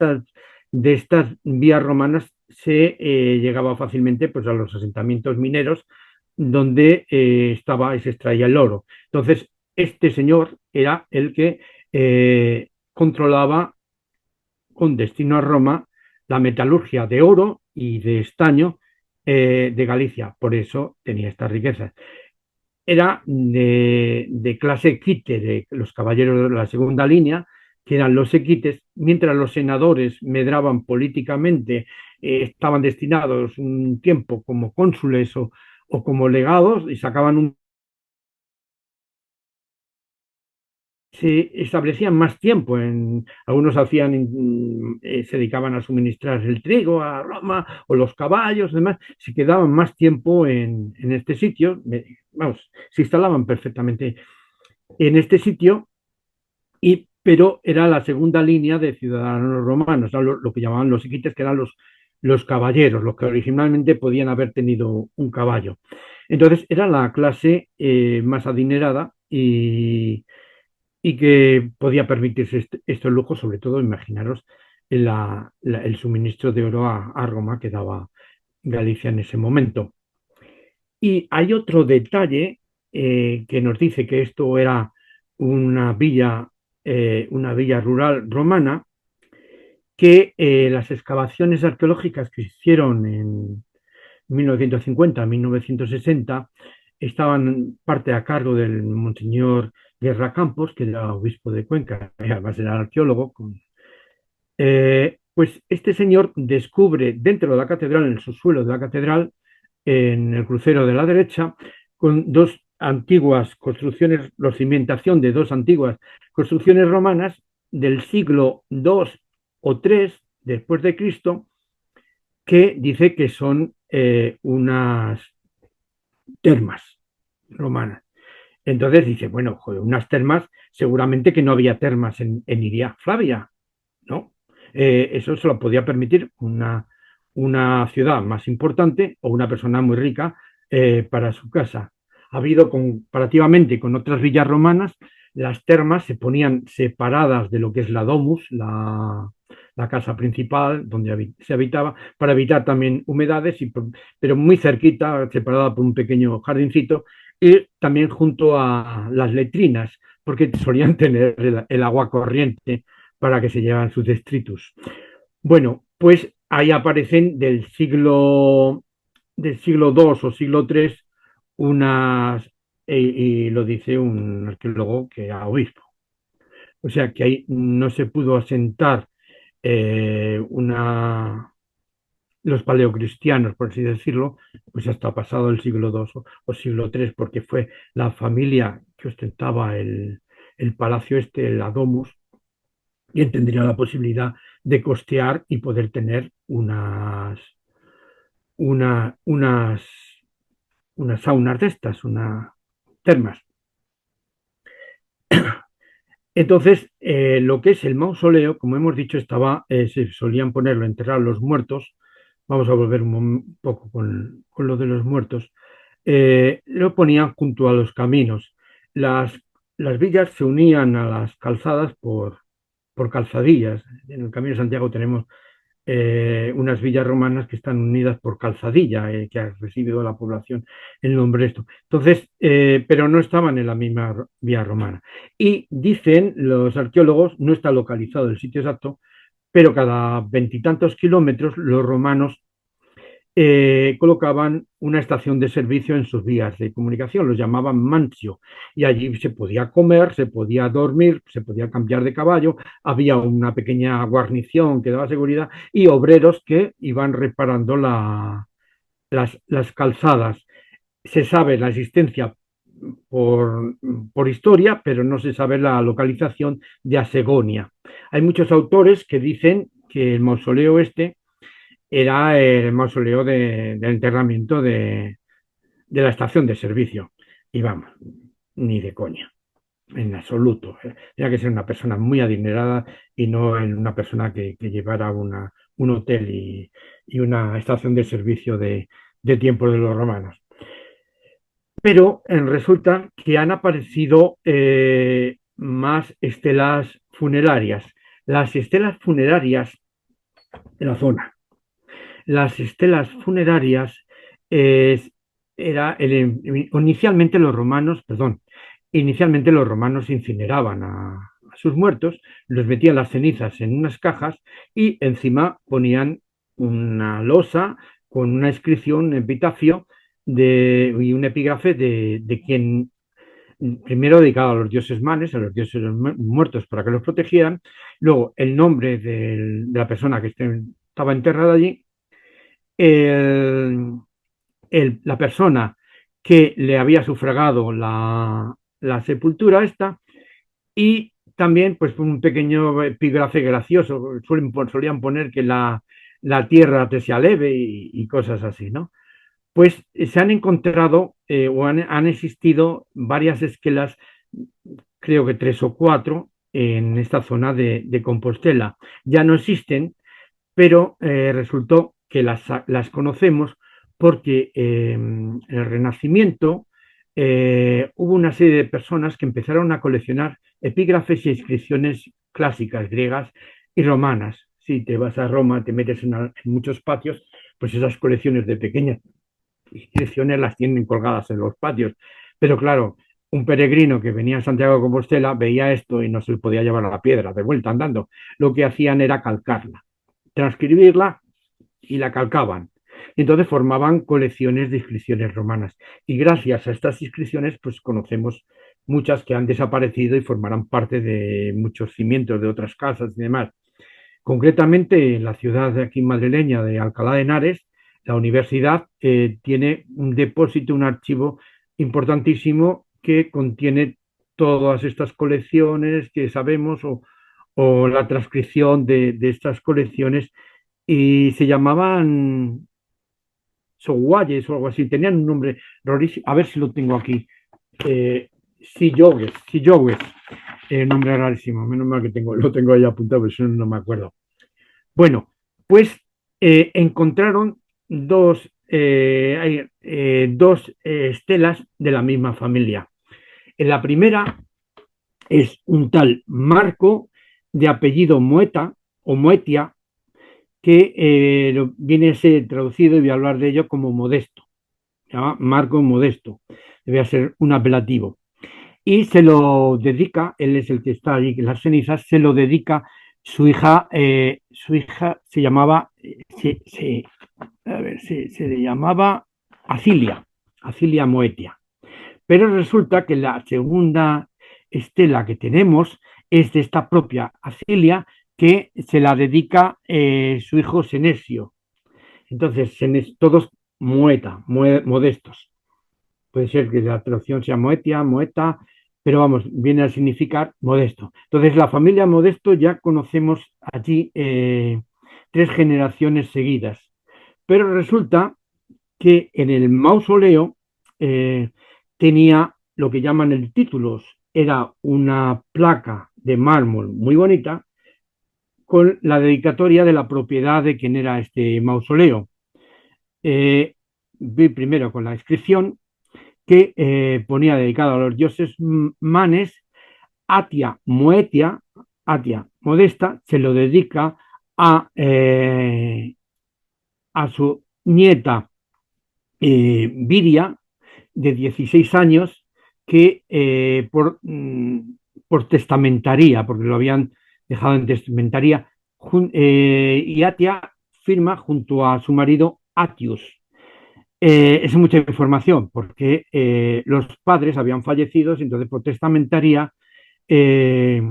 estas vías romanas se llegaba fácilmente, pues, a los asentamientos mineros donde estaba y se extraía el oro. Entonces, este señor era el que controlaba con destino a Roma la metalurgia de oro y de estaño de Galicia. Por eso tenía estas riquezas. Era de clase equite, de los caballeros de la segunda línea, que eran los equites, mientras los senadores medraban políticamente, estaban destinados un tiempo como cónsules o como legados y sacaban se establecían más tiempo. Algunos se dedicaban a suministrar el trigo a Roma o los caballos, demás, se quedaban más tiempo en este sitio, vamos, se instalaban perfectamente en este sitio, pero era la segunda línea de ciudadanos romanos, lo que llamaban los equites, que eran los caballeros, los que originalmente podían haber tenido un caballo. Entonces era la clase más adinerada y que podía permitirse estos lujos, sobre todo, imaginaros el suministro de oro a Roma que daba Galicia en ese momento. Y hay otro detalle que nos dice que esto era una villa rural romana, que las excavaciones arqueológicas que se hicieron en 1950-1960 estaban parte a cargo del monseñor Guerra Campos, que era obispo de Cuenca, y además era arqueólogo. Pues este señor descubre dentro de la catedral, en el subsuelo de la catedral, en el crucero de la derecha, con dos antiguas construcciones, la cimentación de dos antiguas construcciones romanas del siglo II o III después de Cristo, que dice que son unas termas romanas. Entonces dice, bueno, joder, unas termas, seguramente que no había termas en Iria Flavia, ¿no? Eso se lo podía permitir una ciudad más importante o una persona muy rica para su casa. Ha habido comparativamente con otras villas romanas, las termas se ponían separadas de lo que es la domus, la casa principal donde se habitaba, para evitar también humedades, pero muy cerquita, separada por un pequeño jardincito, y también junto a las letrinas, porque solían tener el agua corriente para que se llevaran sus detritus. Bueno, pues ahí aparecen del siglo II o siglo III unas, y lo dice un arqueólogo que era obispo. O sea que ahí no se pudo asentar eh, una, los paleocristianos, por así decirlo, pues hasta pasado el siglo II o siglo III, porque fue la familia que ostentaba el palacio la domus, y tendría la posibilidad de costear y poder tener una- unas, unas saunas de estas, unas termas. Entonces, lo que es el mausoleo, como hemos dicho, se solían ponerlo, enterrar los muertos. Vamos a volver un poco con lo de los muertos. Lo ponían junto a los caminos. Las villas se unían a las calzadas por calzadillas. En el Camino de Santiago tenemos unas villas romanas que están unidas por calzadilla, que ha recibido la población el nombre de esto. Entonces, pero no estaban en la misma vía romana. Y dicen los arqueólogos, no está localizado el sitio exacto, pero cada veintitantos kilómetros los romanos colocaban una estación de servicio en sus vías de comunicación, los llamaban mancio, y allí se podía comer, se podía dormir, se podía cambiar de caballo, había una pequeña guarnición que daba seguridad y obreros que iban reparando las calzadas. Se sabe la existencia por historia, pero no se sabe la localización de Asegonia. Hay muchos autores que dicen que el mausoleo este era el mausoleo del enterramiento de la estación de servicio. Y vamos, ni de coña, en absoluto. Tenía que ser una persona muy adinerada y no una persona que llevara un hotel y una estación de servicio de tiempos de los romanos. Pero resulta que han aparecido más estelas funerarias. Las estelas funerarias de la zona. Las estelas funerarias eh, inicialmente los romanos, perdón, inicialmente los romanos incineraban a sus muertos, los metían las cenizas en unas cajas y encima ponían una losa con una inscripción, un epitafio y un epígrafe de quien primero dedicado a los dioses manes, a los dioses muertos para que los protegieran, luego el nombre de la persona que estaba enterrada allí, el, la persona que le había sufragado la sepultura esta y también pues un pequeño epígrafe gracioso, solían poner que la tierra te sea leve y cosas así, ¿no? Pues se han encontrado o han existido varias esquelas, creo que tres o cuatro, en esta zona de Compostela. Ya no existen, pero resultó que las conocemos porque en el Renacimiento hubo una serie de personas que empezaron a coleccionar epígrafes y inscripciones clásicas, griegas y romanas. Si te vas a Roma, te metes en muchos patios, pues esas colecciones de pequeñas inscripciones las tienen colgadas en los patios. Pero claro, un peregrino que venía a Santiago de Compostela veía esto y no se podía llevar a la piedra de vuelta andando. Lo que hacían era calcarla, transcribirla y la calcaban. Y entonces formaban colecciones de inscripciones romanas. Y gracias a estas inscripciones, pues conocemos muchas que han desaparecido y formarán parte de muchos cimientos de otras casas y demás. Concretamente, en la ciudad de aquí madrileña de Alcalá de Henares, la universidad tiene un depósito, un archivo importantísimo que contiene todas estas colecciones que sabemos o la transcripción de estas colecciones y se llamaban Soguayes o algo así, tenían un nombre rarísimo, a ver si lo tengo aquí, Sillogues, nombre rarísimo, menos mal que lo tengo ahí apuntado, pero si no, no me acuerdo. Bueno, pues encontraron dos estelas de la misma familia. En la primera es un tal Marco de apellido Mueta o Muetia, que viene a ser traducido, y voy a hablar de ello, como Modesto. Se llama Marco Modesto, debe ser un apelativo. Y se lo dedica, él es el que está allí en las cenizas, se lo dedica su hija se llamaba, se le llamaba Acilia Moetia. Pero resulta que la segunda estela que tenemos es de esta propia Acilia, que se la dedica su hijo Senesio. Entonces, todos modestos. Puede ser que la traducción sea Moetia, Moeta, pero vamos, viene a significar modesto. Entonces, la familia Modesto ya conocemos allí tres generaciones seguidas. Pero resulta que en el mausoleo tenía lo que llaman el títulos. Era una placa de mármol muy bonita con la dedicatoria de la propiedad de quien era este mausoleo. Vi primero con la inscripción que ponía dedicado a los dioses manes, Atia Moetia, Atia Modesta, se lo dedica a, eh, a su nieta Viria, de 16 años, que por testamentaría, porque lo habían dejado en testamentaría, y Atia firma junto a su marido Atius. Es mucha información, porque los padres habían fallecido, entonces por testamentaría eh,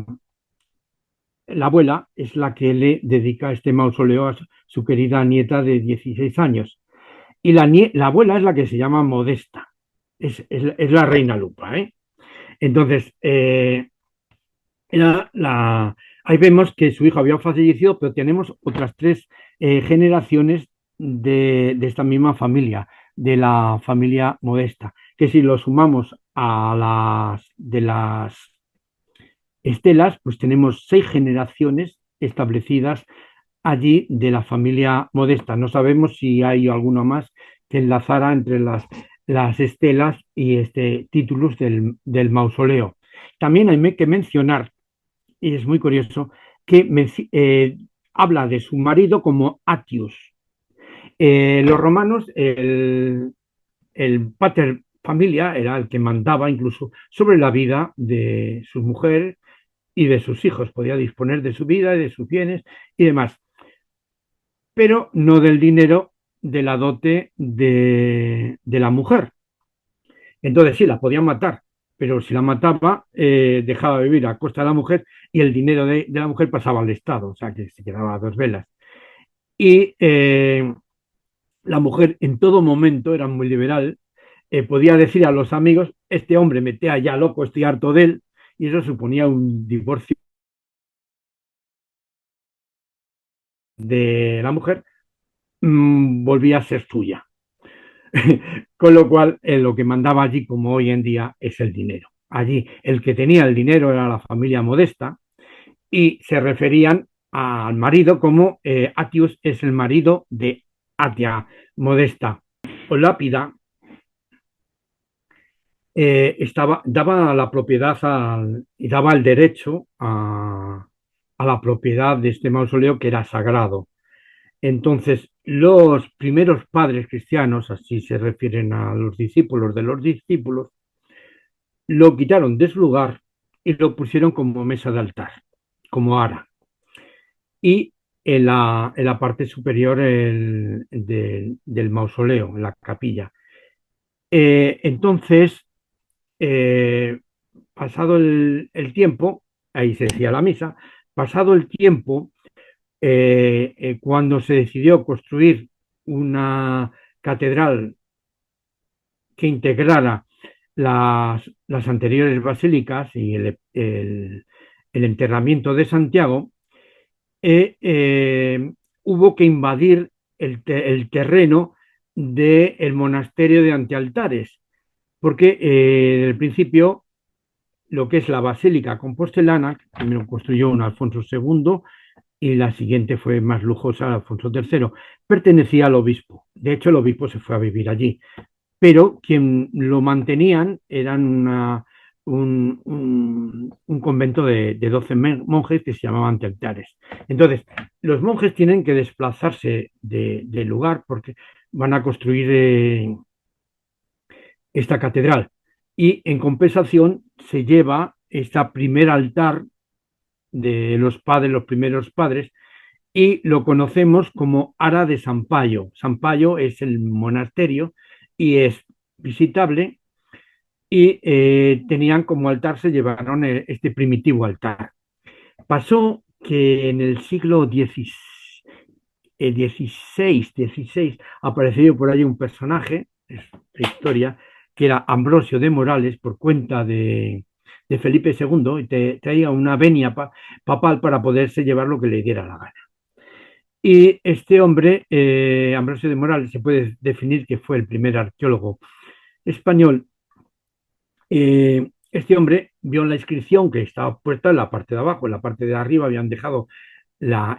la abuela es la que le dedica este mausoleo a su querida nieta de 16 años. Y la abuela es la que se llama Modesta, es la reina Lupa, ¿eh? Entonces, la, la, ahí vemos que su hijo había fallecido, pero tenemos otras tres generaciones de esta misma familia, de la familia Modesta, que si lo sumamos a las de las estelas, pues tenemos 6 generaciones establecidas allí de la familia Modesta. No sabemos si hay alguno más que enlazara entre las estelas y títulos del mausoleo. También hay que mencionar, y es muy curioso, que habla de su marido como Atius. Los romanos, el pater familia era el que mandaba incluso sobre la vida de su mujer y de sus hijos. Podía disponer de su vida y de sus bienes y demás, pero no del dinero de la dote de la mujer. Entonces sí, la podían matar, pero si la mataba, dejaba de vivir a costa de la mujer y el dinero de la mujer pasaba al Estado, o sea que se quedaba a dos velas. Y la mujer en todo momento era muy liberal, podía decir a los amigos, este hombre me tea ya loco, estoy harto de él, y eso suponía un divorcio de la mujer, volvía a ser suya. Con lo cual, lo que mandaba allí, como hoy en día, es el dinero. Allí el que tenía el dinero era la familia Modesta y se referían al marido como Atius es el marido de Atia Modesta. O lápida daba la propiedad y daba el derecho a la propiedad de este mausoleo que era sagrado. Entonces, los primeros padres cristianos, así se refieren a los discípulos de los discípulos, lo quitaron de su lugar y lo pusieron como mesa de altar, como ara. Y en la parte superior del mausoleo, en la capilla. Entonces, eh, pasado el tiempo, ahí se decía la misa, pasado el tiempo, cuando se decidió construir una catedral que integrara las anteriores basílicas y el enterramiento de Santiago, hubo que invadir el terreno del monasterio de Antealtares, porque en el principio lo que es la basílica compostelana, que primero construyó un Alfonso II y la siguiente fue más lujosa, Alfonso III, pertenecía al obispo. De hecho, el obispo se fue a vivir allí, pero quien lo mantenían eran un convento de 12 monjes que se llamaban teltares. Entonces, los monjes tienen que desplazarse del lugar porque van a construir esta catedral y en compensación se lleva este primer altar de los padres, los primeros padres, y lo conocemos como Ara de Sampaio. Sampaio es el monasterio y es visitable y tenían como altar, se llevaron este primitivo altar. Pasó que en el siglo XVI apareció por ahí un personaje, es la historia, que era Ambrosio de Morales, por cuenta de Felipe II, y traía una venia papal para poderse llevar lo que le diera la gana. Y este hombre, Ambrosio de Morales, se puede definir que fue el primer arqueólogo español. Este hombre vio la inscripción que estaba puesta en la parte de abajo, en la parte de arriba habían dejado la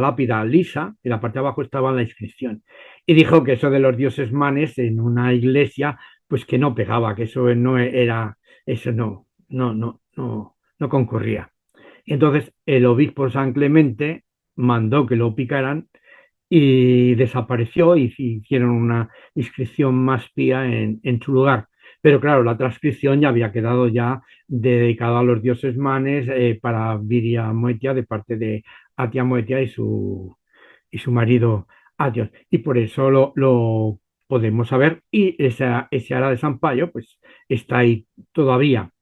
lápida lisa, y en la parte de abajo estaba la inscripción. Y dijo que eso de los dioses manes en una iglesia, pues que no pegaba, que eso no era, eso no concurría. Y entonces el obispo San Clemente mandó que lo picaran y desapareció y hicieron una inscripción más pía en su lugar. Pero claro, la transcripción ya había quedado ya dedicada a los dioses manes para Viria Moetia de parte de Atia Moetia y su marido Atios. Y por eso lo podemos saber. Y ese Ara de San Payo pues está ahí todavía.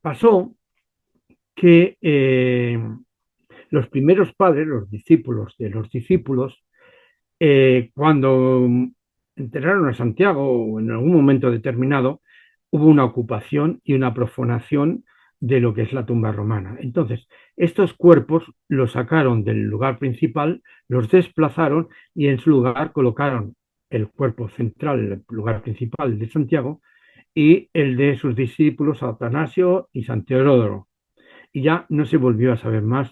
Pasó que los primeros padres, los discípulos de los discípulos, cuando enterraron a Santiago o en algún momento determinado, hubo una ocupación y una profanación de lo que es la tumba romana. Entonces, estos cuerpos los sacaron del lugar principal, los desplazaron y en su lugar colocaron el cuerpo central, el lugar principal de Santiago, y el de sus discípulos Atanasio y San Teodoro. Y ya no se volvió a saber más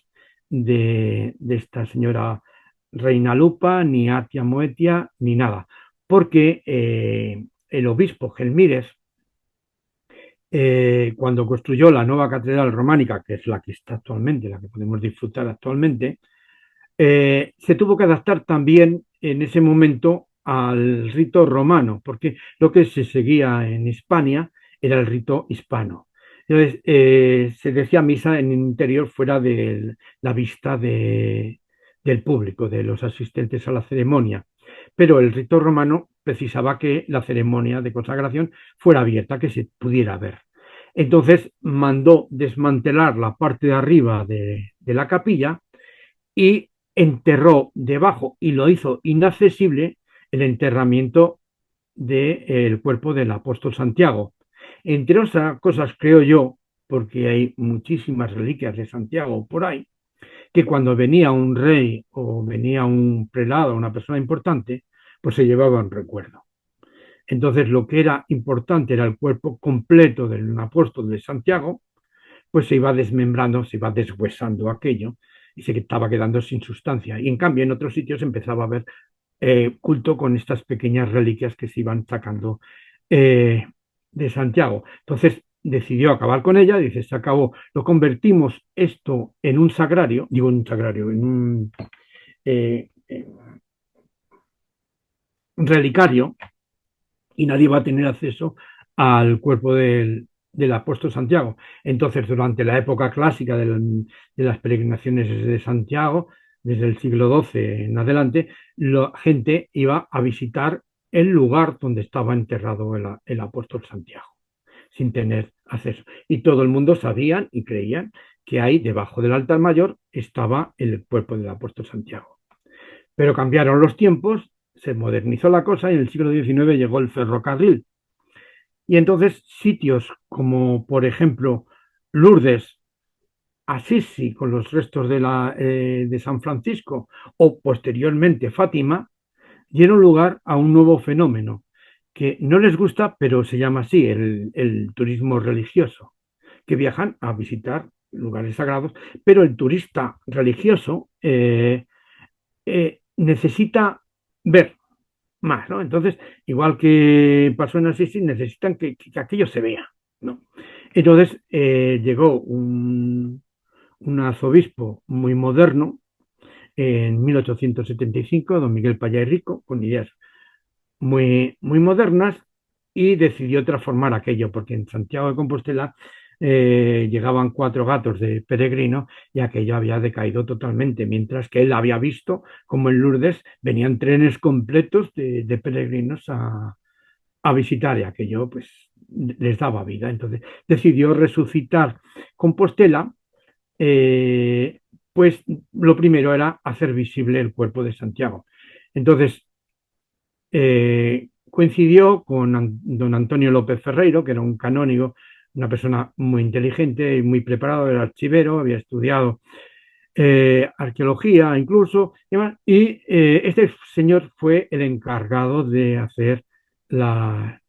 de esta señora Reina Lupa, ni Atia Moetia, ni nada, porque el obispo Gelmírez, cuando construyó la nueva catedral románica, que es la que está actualmente, la que podemos disfrutar actualmente, se tuvo que adaptar también en ese momento al rito romano, porque lo que se seguía en Hispania era el rito hispano. Entonces, se decía misa en el interior fuera de la vista del público, de los asistentes a la ceremonia. Pero el rito romano precisaba que la ceremonia de consagración fuera abierta, que se pudiera ver. Entonces mandó desmantelar la parte de arriba de la capilla y enterró debajo y lo hizo inaccesible el enterramiento del cuerpo del apóstol Santiago. Entre otras cosas, creo yo, porque hay muchísimas reliquias de Santiago por ahí, que cuando venía un rey o venía un prelado, una persona importante, pues se llevaba un recuerdo. Entonces, lo que era importante era el cuerpo completo del apóstol de Santiago, pues se iba desmembrando, se iba deshuesando aquello y se estaba quedando sin sustancia. Y en cambio, en otros sitios empezaba a haber culto con estas pequeñas reliquias que se iban sacando eh, de Santiago. Entonces decidió acabar con ella, dice, se acabó, lo convertimos esto en un sagrario, digo en un sagrario, en un relicario, y nadie va a tener acceso al cuerpo del apóstol Santiago. Entonces, durante la época clásica de las peregrinaciones de Santiago, desde el siglo XII en adelante, la gente iba a visitar el lugar donde estaba enterrado el apóstol Santiago, sin tener acceso. Y todo el mundo sabían y creían que ahí, debajo del altar mayor, estaba el cuerpo del apóstol Santiago. Pero cambiaron los tiempos, se modernizó la cosa y en el siglo XIX llegó el ferrocarril. Y entonces sitios como, por ejemplo, Lourdes, Assisi, con los restos de San Francisco, o posteriormente Fátima, dieron lugar a un nuevo fenómeno que no les gusta, pero se llama así, el turismo religioso, que viajan a visitar lugares sagrados, pero el turista religioso necesita ver más, ¿no? Entonces, igual que pasó en Assisi, necesitan que aquello se vea, ¿no? Entonces, llegó un arzobispo muy moderno en 1875, don Miguel Payá y Rico, con ideas muy modernas, y decidió transformar aquello, porque en Santiago de Compostela llegaban 4 gatos de peregrino y aquello había decaído totalmente, mientras que él había visto como en Lourdes venían trenes completos de peregrinos a visitar y aquello pues les daba vida. Entonces decidió resucitar Compostela, eh, pues lo primero era hacer visible el cuerpo de Santiago. Entonces coincidió con don Antonio López Ferreiro, que era un canónigo, una persona muy inteligente y muy preparado, era archivero, había estudiado arqueología incluso, y este señor fue el encargado de hacer la,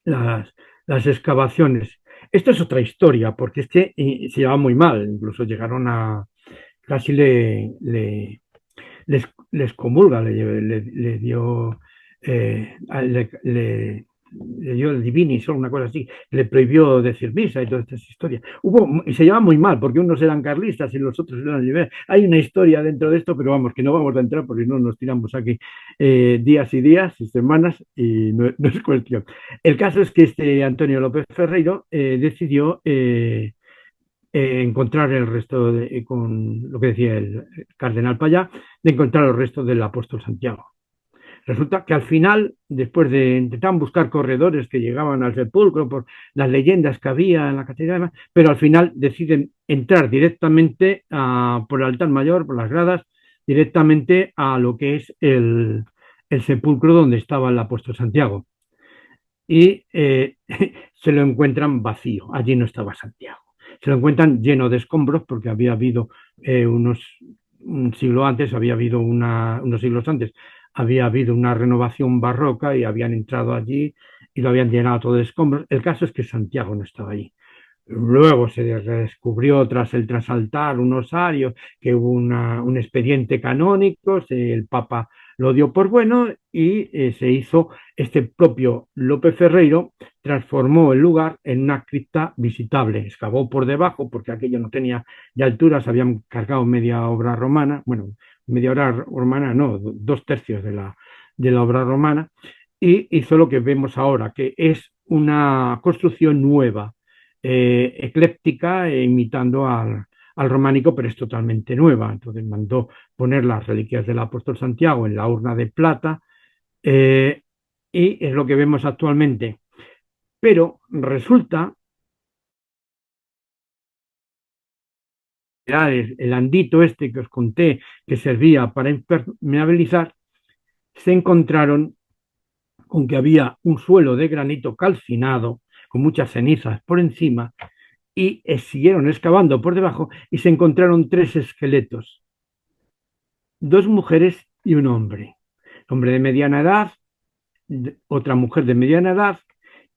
las, las excavaciones. Esto es otra historia, porque este se llevaba muy mal, incluso llegaron a, casi les comulga, le dio, le dio el divinis o una cosa así, le prohibió decir misa y todas estas historias. Y se lleva muy mal, porque unos eran carlistas y los otros eran liberales. Hay una historia dentro de esto, pero vamos, que no vamos a entrar porque no nos tiramos aquí días y días y semanas y no es cuestión. El caso es que este Antonio López Ferreiro decidió encontrar el resto, con lo que decía el cardenal Payá, de encontrar los restos del apóstol Santiago. Resulta que al final, después de intentar buscar corredores que llegaban al sepulcro por las leyendas que había en la catedral, pero al final deciden entrar directamente por el altar mayor, por las gradas, directamente a lo que es el sepulcro donde estaba el apóstol Santiago. Y se lo encuentran vacío, allí no estaba Santiago. Se lo encuentran lleno de escombros porque había habido un siglo antes, unos siglos antes, había habido una renovación barroca y habían entrado allí y lo habían llenado todo de escombros. El caso es que Santiago no estaba allí. Luego se descubrió tras el trasaltar un osario que hubo un expediente canónico, el Papa lo dio por bueno y se hizo este propio López Ferreiro, transformó el lugar en una cripta visitable, excavó por debajo porque aquello no tenía de altura, se habían cargado media obra romana, bueno, media obra romana no, 2/3 de la obra romana, y hizo lo que vemos ahora, que es una construcción nueva, ecléptica, imitando al románico, pero es totalmente nueva. Entonces mandó poner las reliquias del apóstol Santiago en la urna de plata, eh, y es lo que vemos actualmente. Pero resulta que el andito este que os conté que servía para impermeabilizar, se encontraron con que había un suelo de granito calcinado con muchas cenizas por encima y siguieron excavando por debajo y se encontraron 3 esqueletos, 2 mujeres y un hombre. Hombre de mediana edad, otra mujer de mediana edad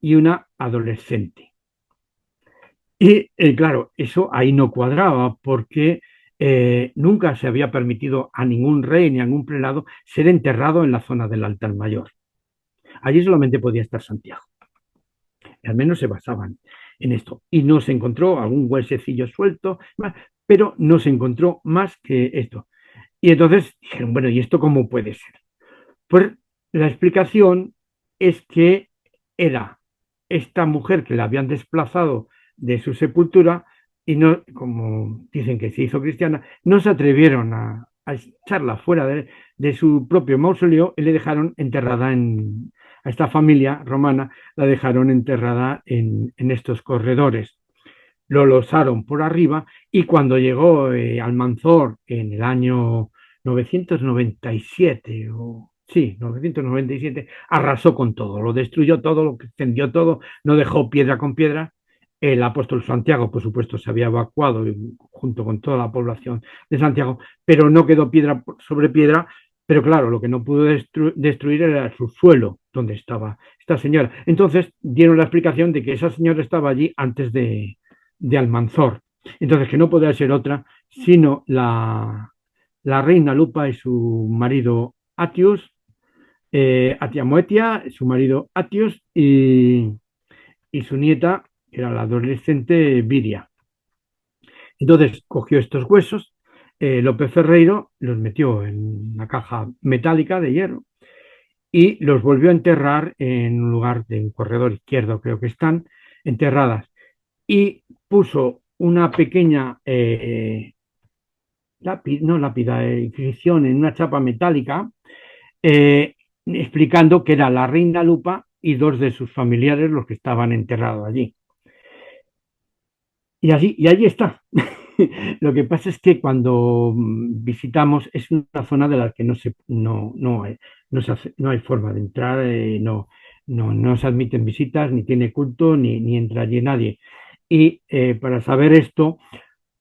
y una adolescente. Y claro, eso ahí no cuadraba porque nunca se había permitido a ningún rey ni a ningún prelado ser enterrado en la zona del altar mayor. Allí solamente podía estar Santiago. Al menos se basaban en esto. Y no se encontró algún huesecillo suelto, pero no se encontró más que esto. Y entonces dijeron, bueno, ¿y esto cómo puede ser? Pues la explicación es que era esta mujer que la habían desplazado de su sepultura y no, como dicen que se hizo cristiana, no se atrevieron a echarla fuera de su propio mausoleo y le dejaron enterrada a esta familia romana, la dejaron enterrada en estos corredores. Lo losaron por arriba y cuando llegó Almanzor en el año 997, o sí, 997, arrasó con todo, lo destruyó todo, lo extendió todo, no dejó piedra con piedra. El apóstol Santiago, por supuesto, se había evacuado junto con toda la población de Santiago, pero no quedó piedra sobre piedra. Pero claro, lo que no pudo destruir era el subsuelo donde estaba esta señora. Entonces dieron la explicación de que esa señora estaba allí antes de Almanzor. Entonces, que no podía ser otra sino la reina Lupa y su marido Atius, Atia Moetia, su marido Atius y su nieta, que era la adolescente Viria. Entonces cogió estos huesos, López Ferreiro los metió en una caja metálica de hierro y los volvió a enterrar en un lugar de un corredor izquierdo, creo que están enterradas, y puso una pequeña inscripción en una chapa metálica, explicando que era la reina Lupa y 2 de sus familiares los que estaban enterrados allí. Y allí está. Lo que pasa es que cuando visitamos es una zona de la que no hay forma de entrar, no se admiten visitas, ni tiene culto, ni entra allí nadie. Y para saber esto,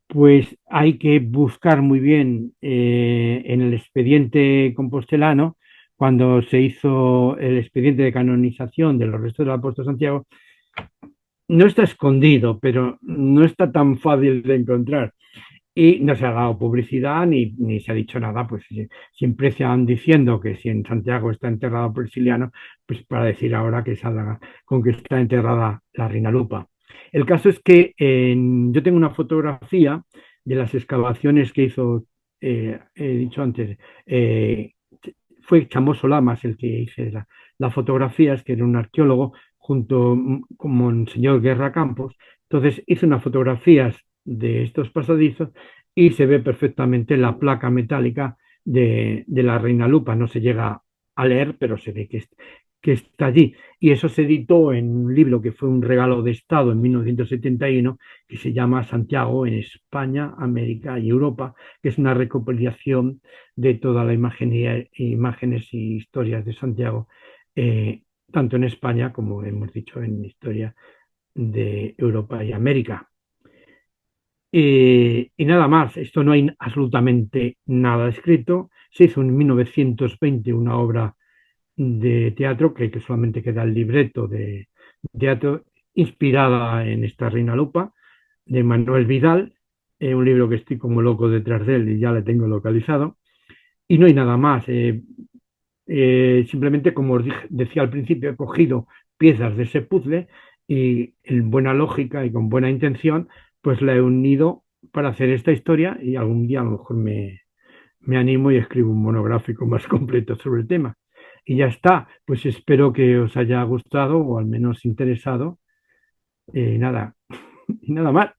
pues hay que buscar muy bien en el expediente compostelano, cuando se hizo el expediente de canonización de los restos del apóstol Santiago, no está escondido, pero no está tan fácil de encontrar. y no se ha dado publicidad ni se ha dicho nada, pues siempre se han diciendo que si en Santiago está enterrado Prisciliano, pues para decir ahora que salga con que está enterrada la Reina Lupa. El caso es que yo tengo una fotografía de las excavaciones que hizo, he dicho antes, eh, fue Chamoso Lamas el que hice la fotografías, que era un arqueólogo, junto con Monseñor Guerra Campos. Entonces hice unas fotografías de estos pasadizos y se ve perfectamente la placa metálica de la Reina Lupa. No se llega a leer, pero se ve que está allí. Y eso se editó en un libro que fue un regalo de Estado en 1971, que se llama Santiago en España, América y Europa, que es una recopilación de toda la imaginería, imágenes y historias de Santiago, tanto en España como hemos dicho en historia de Europa y América. Y nada más, esto no hay absolutamente nada escrito. Se hizo en 1920 una obra de teatro, que solamente queda el libreto de teatro, inspirada en esta Reina Lupa, de Manuel Vidal, un libro que estoy como loco detrás de él y ya le tengo localizado. Y no hay nada más. Simplemente, como os decía al principio, he cogido piezas de ese puzzle y en buena lógica y con buena intención, pues la he unido para hacer esta historia y algún día a lo mejor me animo y escribo un monográfico más completo sobre el tema. Y ya está, pues espero que os haya gustado o al menos interesado. Nada, y nada más.